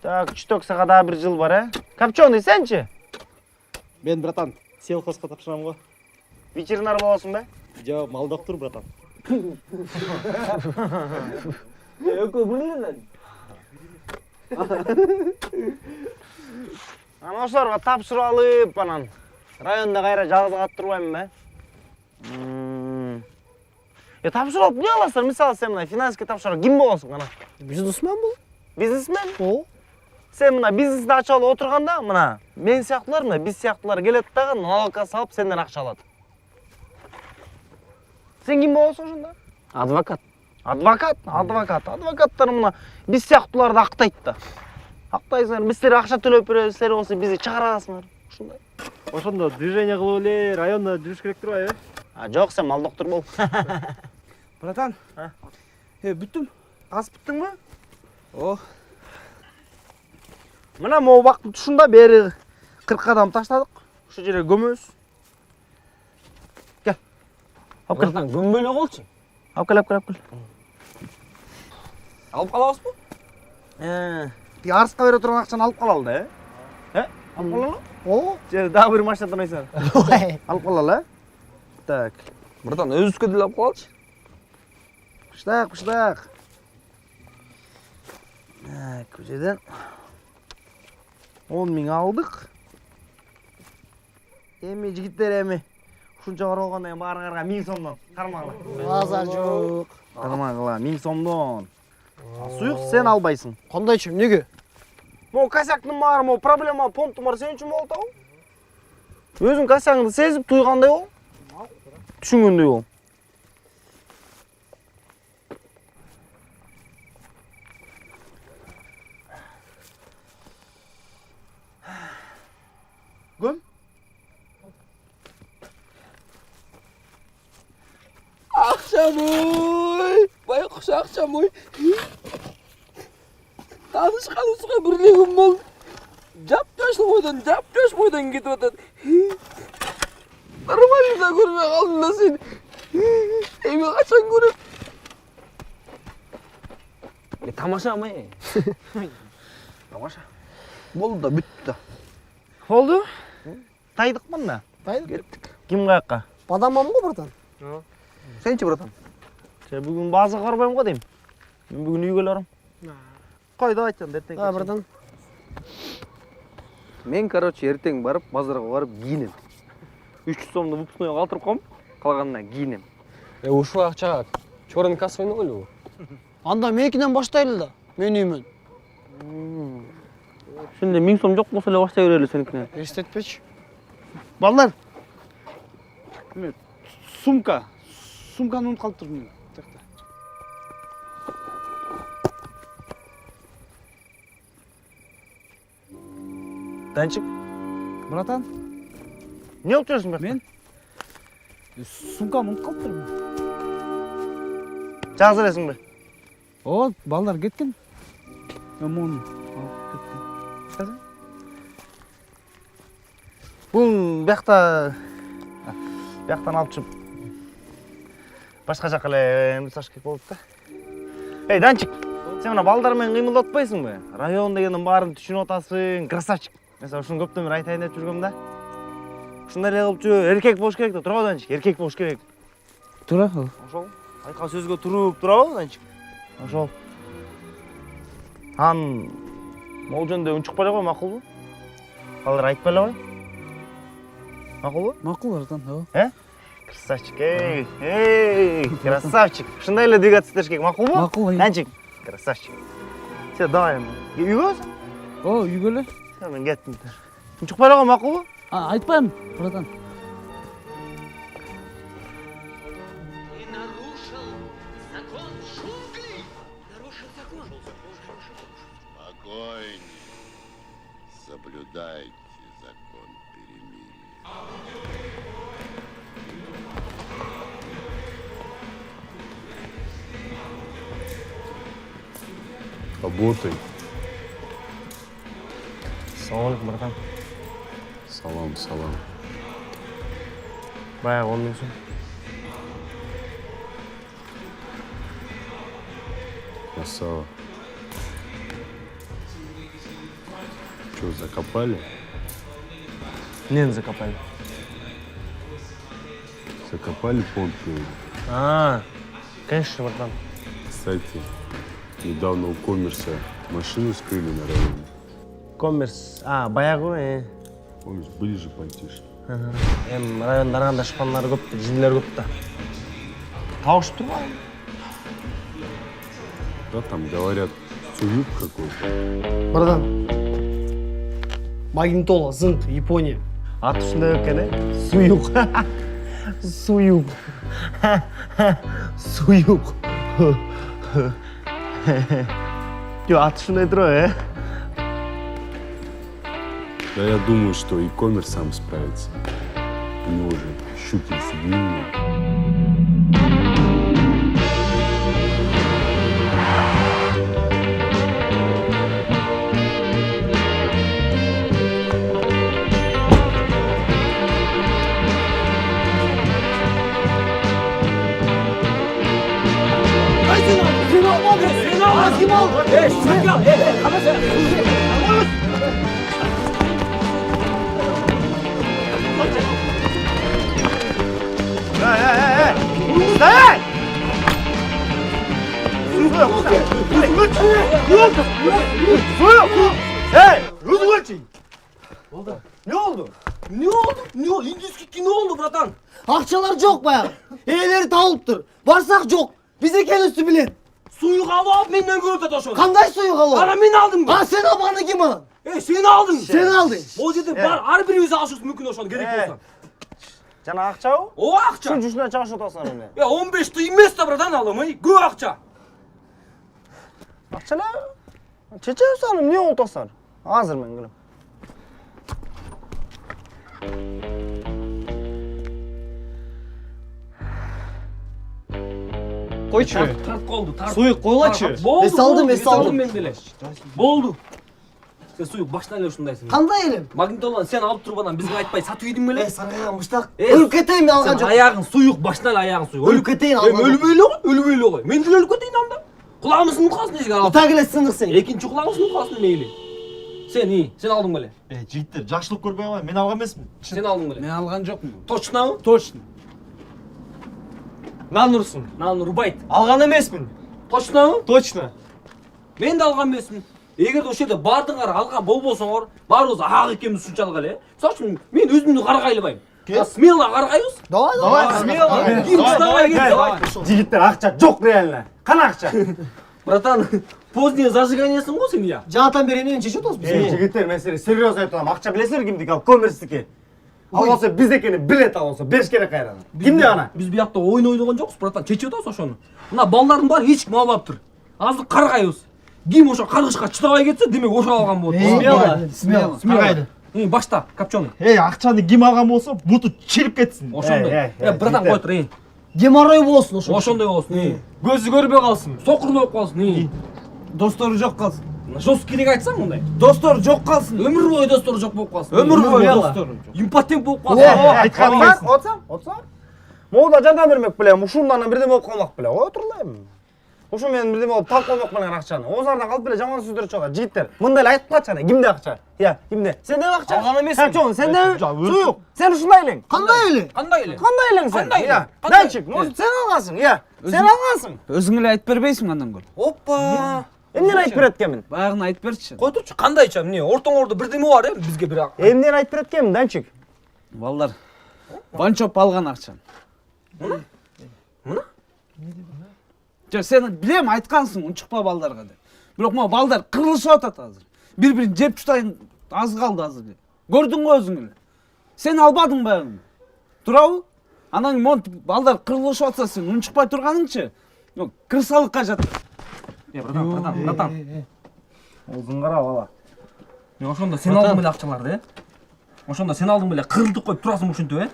Так, чуток сага дагы бир жыл бар, Копченый, сенчи? Мен, братан, селхозго тапшырам го. Ветеринар болосуң бе? Жок, мал доктор, братан. Экөө билген. Анан ошолорго тапшырып алып, анан районда кайра жалгыз калып турбаймын бе? Тапшырып алып эмне аласыңар? Мисалы, сен мына финанске тапшырып ким болосуң ана? Бизнесмен бул. Бизнесмен? Сен мына бизнести ачып алып отурганда, мына мен сыяктуулар, мына биз сыяктуулар келет дагы налогка салып сенден акча алат. Сен ким болосуң ошондо? Адвокат. Адвокаттар мына биз сыяктууларды актайт да. Актайсыңар, биз силерге акча төлөп беребиз, силер болсо бизди чыгарасыңар. Ушундай. Ошондо движение кылып эле районда жүрүш керек турбайбы? Жок, сен мал доктор бол. Братан. Бүттүм. Аз бүттүңбү? Мына могу бактын тушунда бери 40 адам таштадык. Ошол жерге көмөбүз. Кел. Алып кел. Братан, көмбөй болчу. Алып кел. Алып калабызбы? Тиги арыска бере турган акчаны алып калалы да, Алып калалы? Же дагы бир машинадан ойсаңар. Алып калалы, Так. Братан, өзүбүзгө деле алып калалычы. Пуштак. Так, бу жерден 10 миң алдык. Эми жигиттер ушунча бар болгондон кийин баарыңарга 1000 сомдон кармагыла. Базар жок. Кармагыла 1000 сомдон. Суюк сен албайсың. Кандайчы, эмнеге? Могу косяктын баары, могу проблема, понттун баары сен үчүн болот абы. Өзүң косягыңды сезип туйгандай бол. Түшүнгөндөй бол. Göm. Akşamoy, baykuş akşamoy. Tanışkanızga birligim bol. Jap boydan ketip atat. Normalde görmey kaldın da sen. Evi kaçan görüp. Tamaşa mı? Tamaşa. Boldu da büttü da. Oldu? Taydık mı da? Taydık. Kim kayakka? Badamam mı buradan? Sençi buradan. Sen bugün bazı karbayım ko deyim. Ben bugün iyi gelirim. Koy da açacağım dertten. Ha buradan. Men короче эртең барып, базарга барып кийинем. 300 сомду выпускной калтырып коем, калганына кийинем. Ушул акчага чорный касса ойногойлу. Анда меникинен баштайлы да. Мен үймөн. Şimdi 1000 so'm yo'q bo'lsa boshlayveraylik senikini. Estetpechchi. Ballar. Sumka. Sumkani unutib qolib turibman. Danchik. Bratан, Ne olib turasың bu? men sumkamni unutib qolib turibman. Жазырасың ба? O, ballar ketken. Men onu olib ketdim. Бұл бияқтан алып шығып башқа жаққа эле саш керек болуп да. Эй, Данчик, сен мына балдармен кыймылдатпайсың ба? Район дегеннин баарын түшүнүп атасың, красавчик. Мен сага ушуну көптөн бери айтайын деп жүргөм да. Ушундай эле кылып жүрө, эркек болуш керек да, туурабы Данчик? Эркек болуш керек. Туура. Ошол. Айткан сөзгө туруп, туурабы Данчик? Ошол. Могул жөнүндө үн чыкпай эле кой, макулбу? Балдар айтпай эле кой. Макулбу? Макул, братан, Красавчик, эй, красавчик. Ушундай эле двигаться этиш керек, макулбу? Макул. Данчик, красавчик. Все, давай. Үйгөсүң? Үйгө эле. Мен кеттим. Үн чыкпай эле кой, макулбу? Айтпайм, братан. Спокойнее. Соблюдайте закон перемирия. Работай. Салам алейкум, братан. Салам. Баягы 10 000 сом. Красава. Что, закопали? Нени закопали? Закопали понт. Конечно, братан. Кстати, недавно у Коммерса машину скрыли на районе. Коммерс, баягы, Помнишь, ближе потише. Районда анда шпанлар көп, жиндер көп да. Табышып турбайбы? Да, там говорят, суюк какой-то. Братан, магнитола, зынк, Япония. Аты ушундай экен, Суюк. Суюк. Суюк. Жо, аты ушундай турбайбы, Да я думаю, что и Коммерс сам справится. У него же щупальца длинные. Ne oldu? İngiliz ne oldu bratan? Акчалар жок баягы. Ээлери табылыптыр. Барсак жок. Биз экенибизди билет. Суюк алып менден көрүп атат ошону. Кандай суюк алып? Ана мен алдым. Сен албаны ким алды? Сен алдың. Сен алдың. Ол жерде бар, ар бирибиз алышыбыз мүмкүн ошону керек болсо. Жана акчабы? Ооба акча. Ушун жүзүнөн чагышып атасың эмне? 15 тый эмес да братан алым, көп акча. Акча эле? Чечебиз аны, эмне болуп атасың? Азыр мен келем. Койчу. Тарт колду, тарт. Суюк койлачы. Эс алдым. мен деле. Болду. Сен суюк баштан эле ушундайсың. Кандай элем? Магнитоланы сен алып турбадан бизге айтпай сатып ийдиң беле? Саргайган мыштак. Өлүп кетейин мен алган жок. Аягың суюк, баштан эле аягың суюк. Өлүп кетейин алган. Өлүбөй эле кой, өлүбөй эле кой. Мен деле өлүп кетейин анда. Кулагымды сынып калсын эшиге алып. Ута келе сындык сен. Экинчи кулагым сынып калсын мейли. Сен алдың беле? Жигиттер, жакшылык көрбөй калбайм. Мен алган эмесмин. Сен алдың беле? Мен алган жокмун. Точнобу? Точно. Нанурсун. Нанурбайт. Алган эмесмин. Точнобу? Точно. Мен да алган эмесмин. Эгерде ошол жерде бардыңар алган болбосоңор, баарыбыз ак экенбиз ушунчалык эле. Мисалы үчүн мен өзүмдү каргайлабайм. Смело каргайбыз. Давай, смело. Давай. Жигиттер, акча жок реально. Кана акча? Братан, позднее зажиганиесің ғой сен, я. Жаңадан бері эмнени чечип атабыз биз? Жигиттер, мен силерге серьез айтып атам. Акча билесиңер кимдики? Ал коммерчтики. Ал болсо биздекини билет ал болсо бериш керек кайрадан. Кимде ана? Біз биякта ойын ойнаған жоқпыз, братан. Чечіп атабыз ошоны. Мына балдардың бары еш кім албаптыр. Азыр каргайбыз. Ким ошо каргышка чыдабай кетсе, демек ошо алган болот. Смело. Башта, копченый. Акчаны ким алган болсо, буту чирип кетсин. Ошондой. Братан, кой тур. Геморрой болсун ошо. Ошондой болсун. Көзү көрбөй калсын. Соқыр болып қалсын. Достору жок калсын. Жесткирек айтсаң мындай. Достору жок калсын. Өмір бойы достору жок болып қалсын. Өмір бойы достору. Импотент болып қалсын. Айтканың келсин. Отсаң. Моуда жардам бермек белем, ушундан бирдеме болуп калмак беле. Отурлайм. Ушу менен бирдеме болуп талкалмак менен акчаны. Озардан калып беле жаман сөздөр чыгат. Жигиттер, мындай эле айтып калчы ана. Кимде акча? Я, кимде? Сенде акча? Алган эмесмин. Чоң, сенде? Суюк. Сен ушундай элең. Кандай эле? Кандай эле? Кандай элең сен? Я. Данчик, сен алгансың. Я. Сен алгансың. Өзүң эле айтып бербейсиң андан көрө. Опа. Эмнени айтып берет экенмин? Баягыны айтып берчи. Кой турчу, кандайча? Эмне? Ортоңордо бирдеме бар, бизге бир. Эмнени айтып берет экенмин, Данчик? Балдар ванчоп алган акчаны. Мына? Жо, сен билем айткансың унчукпа балдарга деп. Бирок могу балдар кырылышып атат азыр. Бири-бирин жеп чутайын аз калды азыр. Көрдүң го өзүң эле. Сен албадың баягы. Турабы? Анан кийин балдар кырылышып атса сен унчукпай турганыңчы. Кырсалыкка жат. Братан. Озун кара бала. Ошондо сен алдың беле акчаларды, Ошондо сен алдың беле кырылтып коюп турасың ушинтип,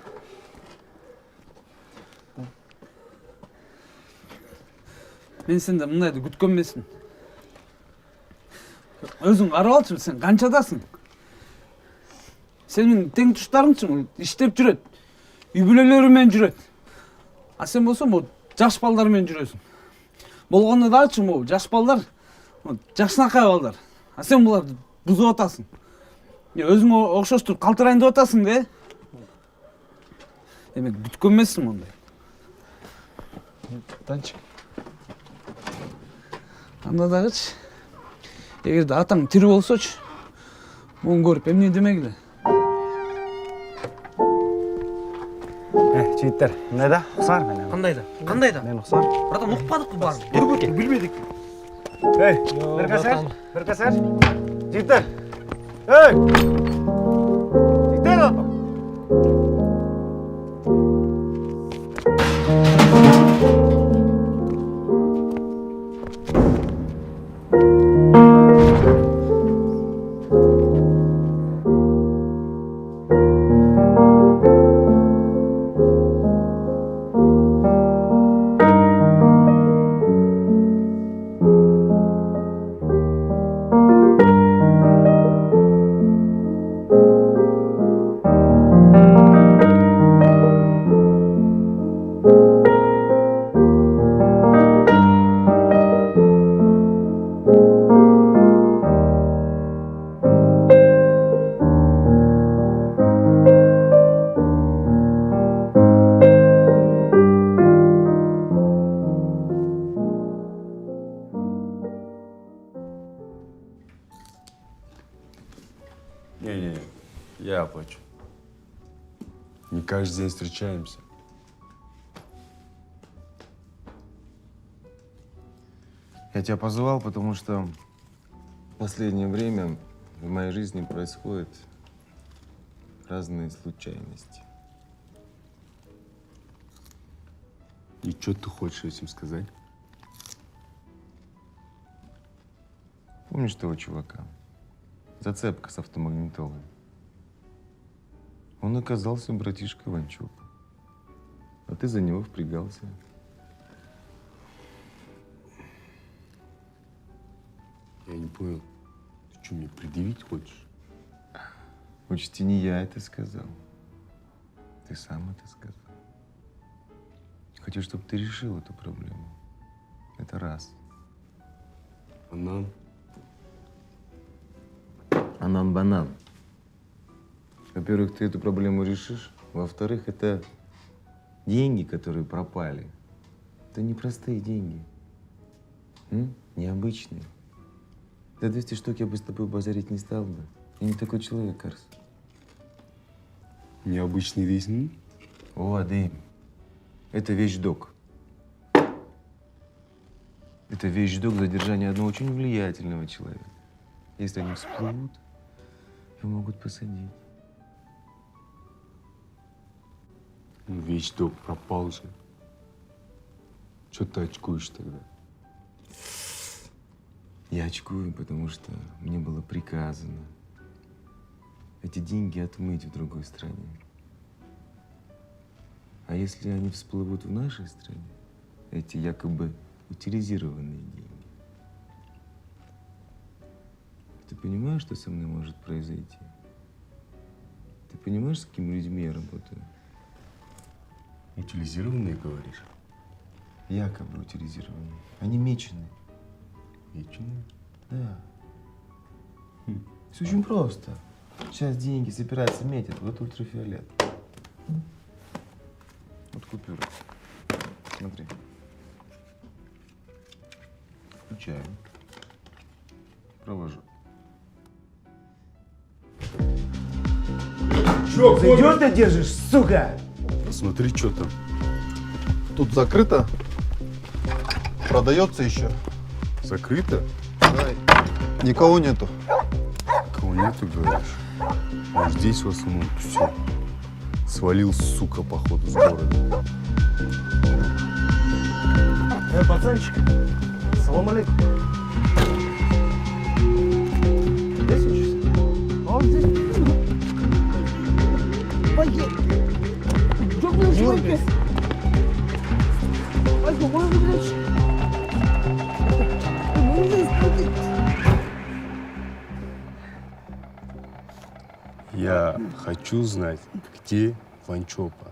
Мен сенден мындайды күткөн эмесмин. Өзүң карап алчы, сен канчадасың? Сенин тең туштарыңчы иштеп жүрөт. Үй бүлөлөрү менен жүрөт. А сен болсоң бул жаш балдар менен жүрөсүң. Болгону дачы могу жаш балдар, жакшынакай балдар. А сен буларды бузуп атасың. Өзүң окшоштуруп калтырайын деп атасың да. Демек күткөн эмессиң мондай. Данчик. Анда дагычы. Эгерде атаң тирүү болсочу, муну көрүп эмне демегиле? Жигиттер, мындай да, уксаңар менен. Кандай да? Мен уксам. Братан, укпадык баарын. Билбедик. Эй, бир касер. Жигиттер. Эй! Жигиттер атам. Не-не-не, я оплачу. Не каждый день встречаемся. Я тебя позвал, потому что в последнее время в моей жизни происходят разные случайности. И что ты хочешь этим сказать? Помнишь того чувака? Зацепка с автомагнитолой. Он оказался братишкой Иванчук. А ты за него впрягался. Я не понял. Ты что, мне предъявить хочешь? Учти, не я это сказал. Ты сам это сказал. Хочу, чтобы ты решил эту проблему. Это раз. Анан? Анан-банан. Во-первых, ты эту проблему решишь. Во-вторых, это деньги, которые пропали. Это непростые деньги. Необычные. За 200 штук я бы с тобой базарить не стал бы. Я не такой человек, Арс. Необычные вещи? О, Адым. Это вещдок. Это вещдок задержания одного очень влиятельного человека. Если они всплывут, его могут посадить. Ну, вещдок пропал же. Чё ты очкуешь тогда? Я очкую, потому что мне было приказано эти деньги отмыть в другой стране. А если они всплывут в нашей стране, эти якобы утилизированные деньги, ты понимаешь, что со мной может произойти? Ты понимаешь, с какими людьми я работаю? Утилизированные, говоришь? Якобы утилизированные. Они меченые. Меченые? Да. Все очень просто. Сейчас деньги собираются метят, вот ультрафиолет. Вот купюра. Смотри. Включаем. Провожу. Чё, зайдёшь ты держишь, сука? Посмотри, что там. Тут закрыто. Продается еще. Закрыто? Да. Никого нету. Кого нету, говоришь? А здесь в основном все. Свалил, сука, походу, с города. Пацанчик, салам алейкум. Здесь учишься? А он здесь. Пойдем. Что будешь делать? Пойдем, можно выиграть. Я хочу знать, где Ванчопа.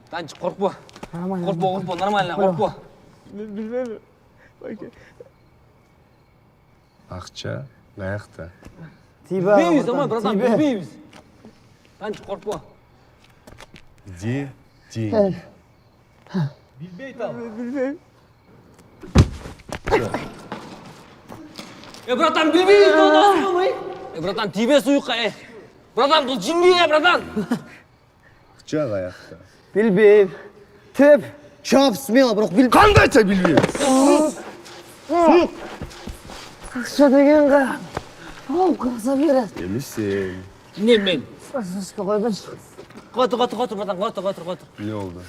Танчик, қорқпа. Қорқпа, нормально, қорқпа. Ақша қаяқта? Білмейміз, амай, братан, білмейміз. Танчик, қорқпа. Где деньги? Білмейді ал. Братан, білмейді, одан сұмай. Братан, тебе сұйыққа, Братан, бұл жинбей, братан. Ақша қаяқта? Білбейм. Теп, чап, смело, бірақ білбейм. Қандай та білбейм? Сұйық. Ақша деген ға. Ау, қаза береді. Емесең. Не мен? Сашка қойбашы. Қотыр, братан, қотыр. Не oldu?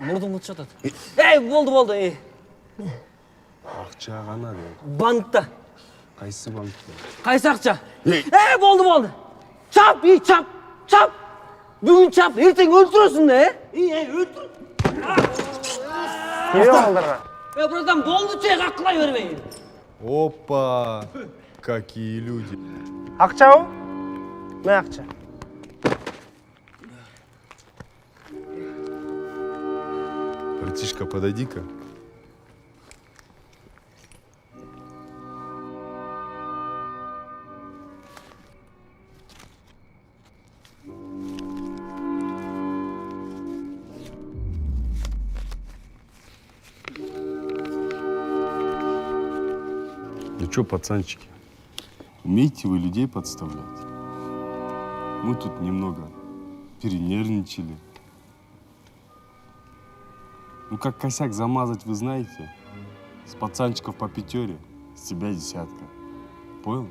Мұрдың ұтып жатады. Болды, Ақша ғана де. Банкта. Қайсы банкта? Қайсы ақша? Болды. Чап. Бүгін чап, ертең өлтіресің де, өлтір. Кеме алдырға. Братан, болды чек ақылай бермейін. Опа! Какие люди. Ақша о? Не ақша? Братишка, подойди-ка. Ну чё, пацанчики, умеете вы людей подставлять? Мы тут немного перенервничали. Ну как косяк замазать, вы знаете? С пацанчиков по 5, с тебя 10. Понял?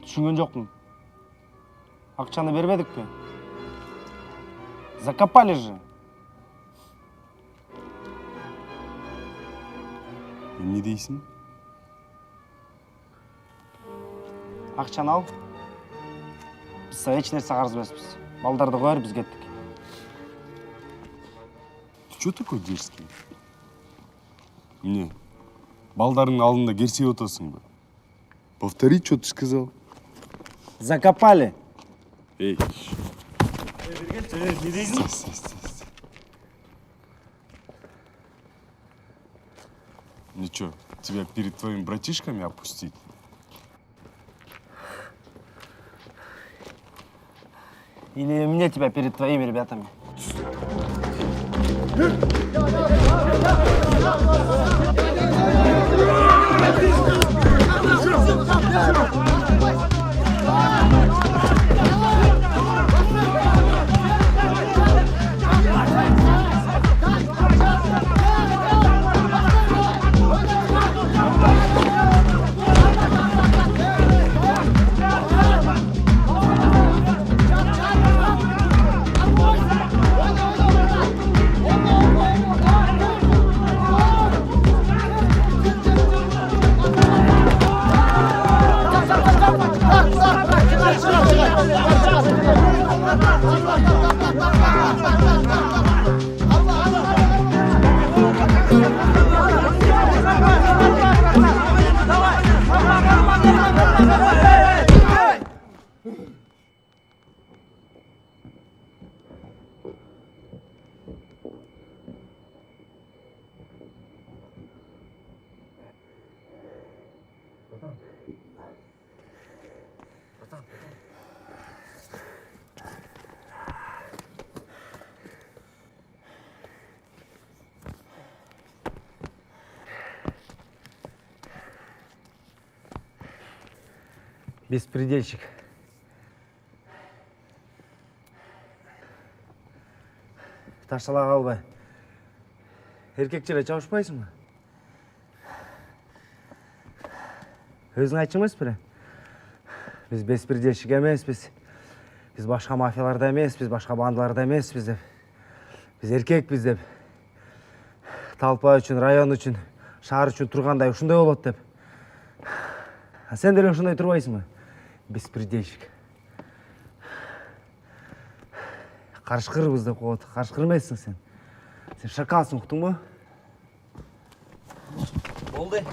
Түсінген жоқпын. Ақшаны бермедік пе? Закопали же. Не дейсің? Ақшаны ал. Біз еш нәрсе қарыз бәспіз. Балдарды қойыр, біз кеттік. Ты чё такой дерзкий? Мне балдарың алдында керсей отырсың ба? Повтори, что ты сказал. Закопали. Эй. Не дейсің? Стой. Ну чё, тебя перед твоими братишками опустить? Или мне тебя перед твоими ребятами? Беспредельщик. Таштала қалбай. Еркекчеле чабышпайсың ба? Өзің айтшы емес біле? Біз беспредельщик емеспіз. Біз башқа мафияларда емес, біз башқа бандаларда емеспіз деп. Біз еркекпіз деп. Талпа үшін, район үшін, шаар үшін тұрғандай ушундай болот деп. Сен деле ушундай турбайсың ба? Беспредельщик. Карышкырбыз деп коет. Карышкыр эмессиң сен. Сен шакалсың, уктуң ба? Болды.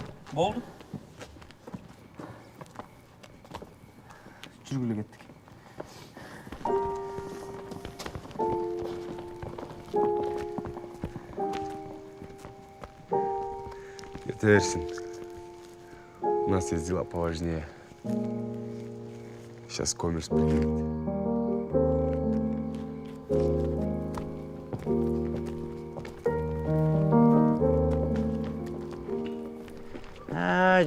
Жүргүлө кеттик. Кете берсин. У нас есть дела поважнее. Сейчас коммерс приедет.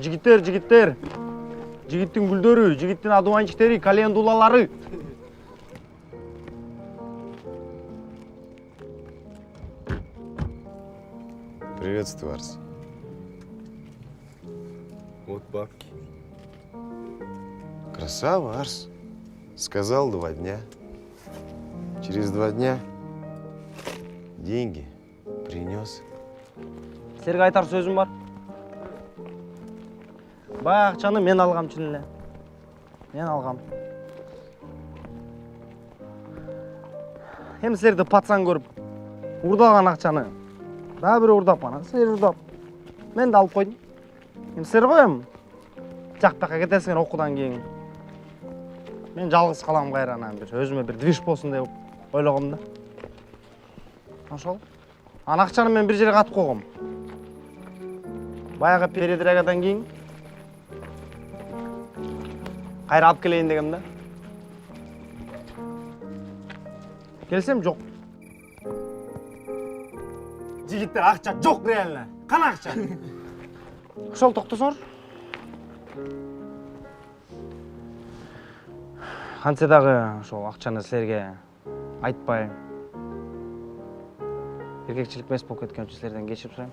Жигиттер. Жигиттин гүлдөрү, жигиттин адубанчиктери, календулалары. Приветствую, Арс. Вот бабки. Красава, Арс. Сказал 2 дня. Через 2 дня деньги принес. Силерге айтар сөзүм бар. Баягы акчаны мен алгам чын эле. Мен алгам. Эми силерди пацан көрүп, урдаган акчаны дагы бирөө урдап анан силер урдап. Мен да алып койдум. Эми силер коем. Жак бакка кетесиңер окуудан кийин. Мен жалгыз калам кайранан бир өзүмө бир движ болсун деп ойлогом да. Ошол. Анан акчаны мен бир жерге катып койгом. Баягы передрагадан кийин кайра алып келейин дегем да. Келсем жок. Жигиттер акча жок реально. Кана акча? Ошол токтосоңор. Кантсе дагы ошол акчаны силерге айтпай эркекчилик эмес болуп кеткен үчүн силерден кечирип сурайм.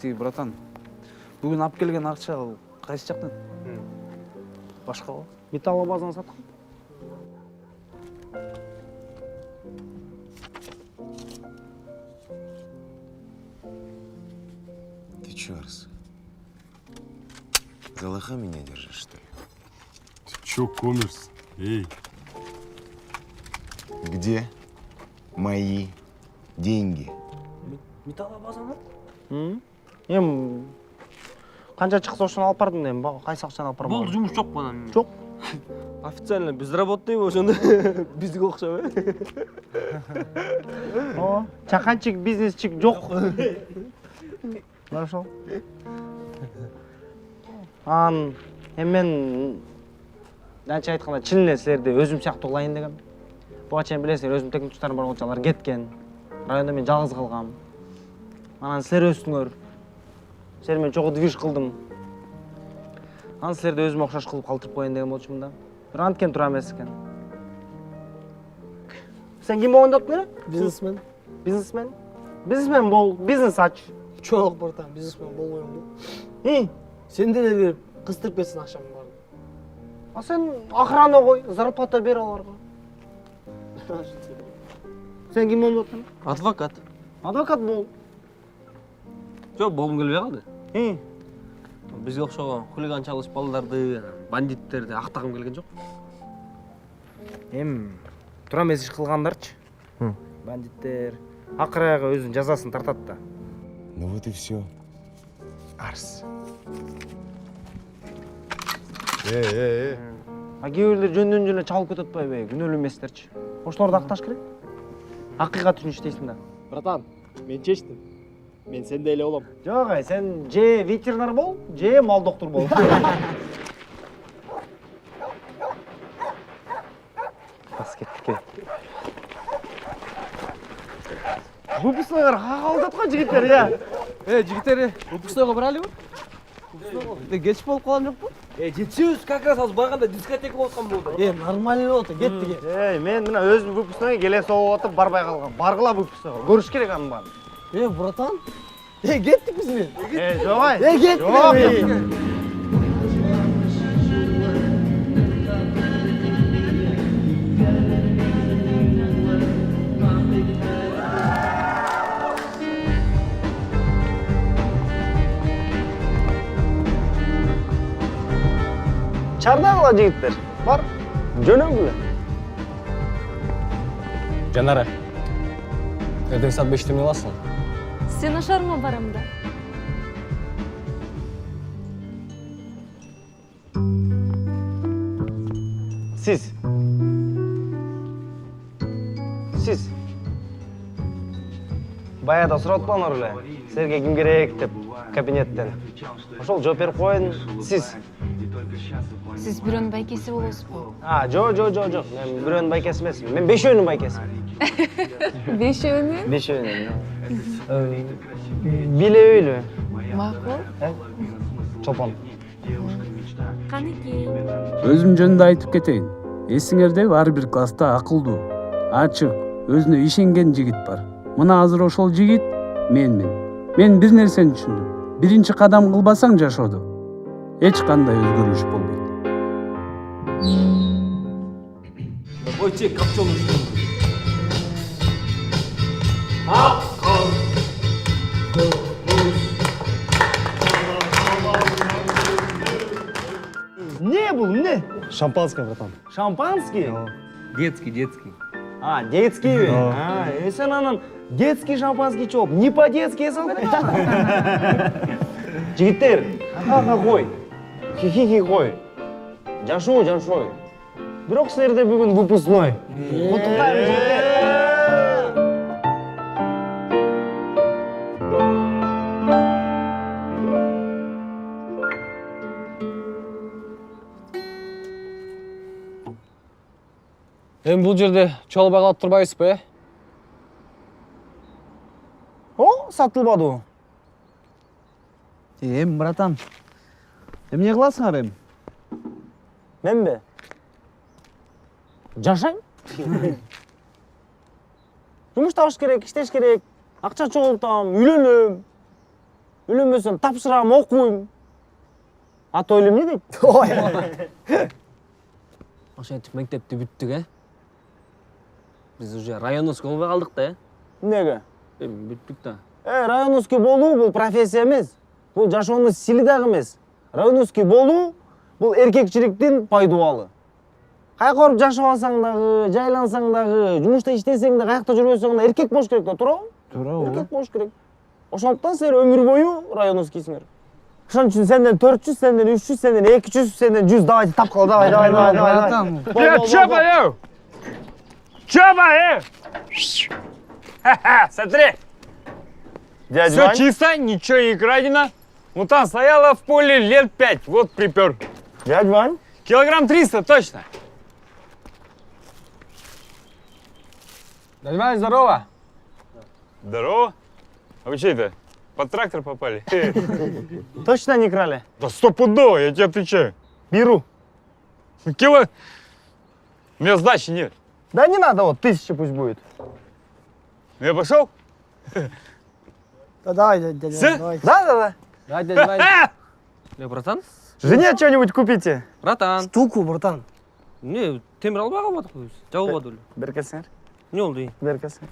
Тиги братан, бүгүн алып келген акча кайсы жактан? Башкабы? Металл базаны саткам. Ты чё, Арс? За лоха меня держишь, что ли? Ты чё, коммерс? Эй. Где мои деньги? Металл базаны? Эми канча чыкса ошону алып бардым дейм. Кайсы акчаны алып барбадым? Болду, жумуш жок анан. Жок. Официально безработный ошондо бизге окшоп, О, чаканчик, бизнесчик жок. Ошол. Эми мен анча айтканда чын эле силерди өзүм сыяктуу кылайын дегем. Буга чейин билесиңер, өзүмдүн текин туштарым бар болчу, алар кеткен. Районда мен жалгыз калгам. Анан силер өстүңөр. Силер менен чогуу движ кылдым. Анан силерди өзүмө окшош кылып калтырып коеюн деген болчумун да. Бир анткен тура эмес экен. Сен ким болгон дептиң эле? Бизнесмен. Бизнесмен? Бизнесмен бол, бизнес ач. Чок братан, бизнесмен болбойм да. Сен деле берип кыстырып кетсин акчамды бардым. А сен охрана кой, зарплата бер аларга. Сен ким болуп атасың? Адвокат. Адвокат бол. Жоқ, болғым келбей қалды. Бізге оқшаған хулиган чалыш балдарды, бандиттерді ақтағым келген жоқ. Тура эмес иш кылгандарчы. Бандиттер акыры өзүнүн жазасын тартат да. Ну вот и все. Арс. А кээ бирлер жөндөн жөн эле чалып кетип атпайбы? Күнөөлүү эместерчи. Ошолорду акташ керек. Акыйкат үчүн иштейсиң да. Братан, мен чечтим. Мен сенде эле болом. Жок, сен же ветеринар бол, же мал доктор бол. Бас кеттик. Выпускнойлар калды аткан жигиттер, я. Жигиттер, выпускнойго баралыбы? Кеч болуп калган жокпу? Жетишибиз, как раз азыр барганда дискотека болуп аткан болду. Нормально болду, кеттик. Мен мына өзүм выпускнойго келе соғып атып барбай калгам. Баргыла выпускнойго. Көрүш керек анын баарын. Братан, кеттик биз мен. Жок, кеттик. Чардагыла жигиттер. Бар, жөнөңгүлө. Жанара, эртең саат 5-те эмне кыласың? Сен ашарыңа барам да. Сиз. Баяда сурап аткандар эле. Силерге ким керек деп кабинеттен. Ошол жооп берип коеюн. Сиз. Сіз бирөөнүн байкеси болосузбу? Жок. Мен бирөөнүн байкеси эмесмин. Мен бешөөнүн байкесимин. Бешөөнүн? Бешөөнүн. Билебейлүү. Макул. Чопон. Канеки. Өзүм жөнүндө айтып кетейин. Эсиңерде ар бир класста акылдуу, ачык, өзүнө ишенген жигит бар. Мына азыр ошол жигит менмин. Мен бир нерсени түшүндүм. Биринчи кадам кылбасаң жашоодо эч кандай өзгөрүш болбойт. Ойчек капчону. Не был, не? Шампанское, братан. Шампанский? Детский. Детский. Сен анан детский шампанский чоп, не по-детски эсен. Жигиттер, ха-ха кой. Хи-хи кой. Жашоо. Бирок силерде бүгүн выпускной. Куттуктайм, жигиттер. Эми бул жерде чолбой калып турбайсызбы, О, сатылбады. братан. Эмне кыласыңар эми? Менби? Жашайм. Жумуш табыш керек, иштеш керек. Акча чогултам, үйлөнөм. Үйлөнбөсөм, тапшырам, окуйм. Ата ойлойм эмне дейт? Ошентип мектепти бүттүк, Биз уже районовский болбой калдык да, Эмнеге? Эми бүттүк да. Районовский болуу бул профессия эмес. Бул жашоонун стили дагы эмес. Районовский болуу бул эркекчиликтин пайдубалы. Кайка барып жашабасаң дагы, жайлансаң дагы, жумушта иштесең да, каякта жүрбөсөң да эркек болуш керек да, туурабы? Эркек болуш керек. Ошондуктан силер өмүр бою районовскийсиңер. Ошон үчүн сенден 400, сенден 300, сенден 200, сенден 100 давайте тапкыла, давай. Чоба, Ха-ха, смотри. Дядя Все Вань? чисто, ничего не крадено. Вот она стояла в поле лет 5, вот припер. Дядя Вань? Килограмм 300, точно. Дядя Вань, здорово. Здорово. А вы что это, под трактор попали? Точно не крали? Да стопудово, я тебе отвечаю. Беру. Кило... У меня сдачи нет. Да не надо, вот 1000 пусть будет. Я пошел? Да давай, дядя Все? Вань, давай. Да. Давай, дядя Вань. Братан? Жене что-нибудь купите. Братан. Штуку, братан. Не, темир албай калбадык биз. Жабылбады эле. Беркесиңер. Эмне болду ей? Беркесиңер.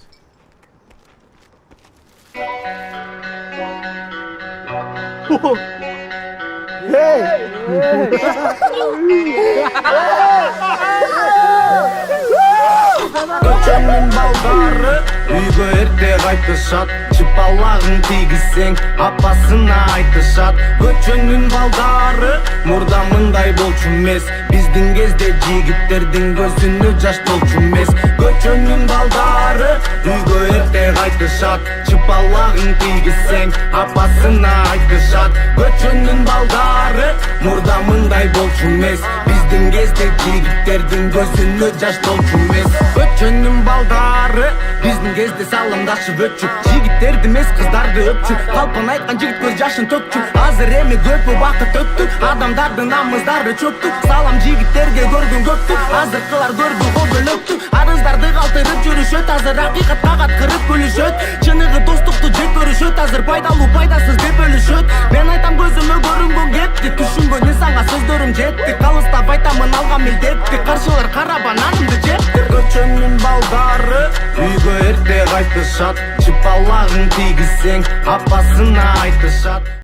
Көчөнүн балдары үйгө эрте кайтышат, чыпалагын тийгизсең апасына айтышат. Көчөнүн балдары мурда мындай болчу эмес, биздин кезде жигиттердин көзүнө жаш болчу эмес. Көчөнүн балдары үйгө эрте кайтышат, чыпалагын тийгизсең апасына айтышат. Көчөнүн балдары мурда мындай болчу эмес, биздин кезде жигиттердин көзүнө жаш болчу эмес. Көчөнүн балдары биздин кезде салымдашы өтчү, жигиттерди эмес кыздарды өпчү, калпан айткан жигит көз жашын төкчү. Азыр эми көпү бакыт өттү, адамдардын намыздары чөктү. Салам жигиттерге көргөн көптү, азыркылар көрдү го бөлөктү. Арыздарды калтырып жүрүшөт, азыр акыйкатка каткырып күлүшөт. Чыныгы достукту жек көрүшөт, азыр пайдалуу пайдасыз деп бөлүшөт. Мен айтам көзүмө көрүнгөн кепти, түшүнгөн инсанга сөздөрүм жетти. Калыстап айтамын алган милдетти, каршылар кара бананымды жепти. Көчөнүн балдары үйгө эрте кайтышат, чыпалагын тийгизсең апасына айтышат.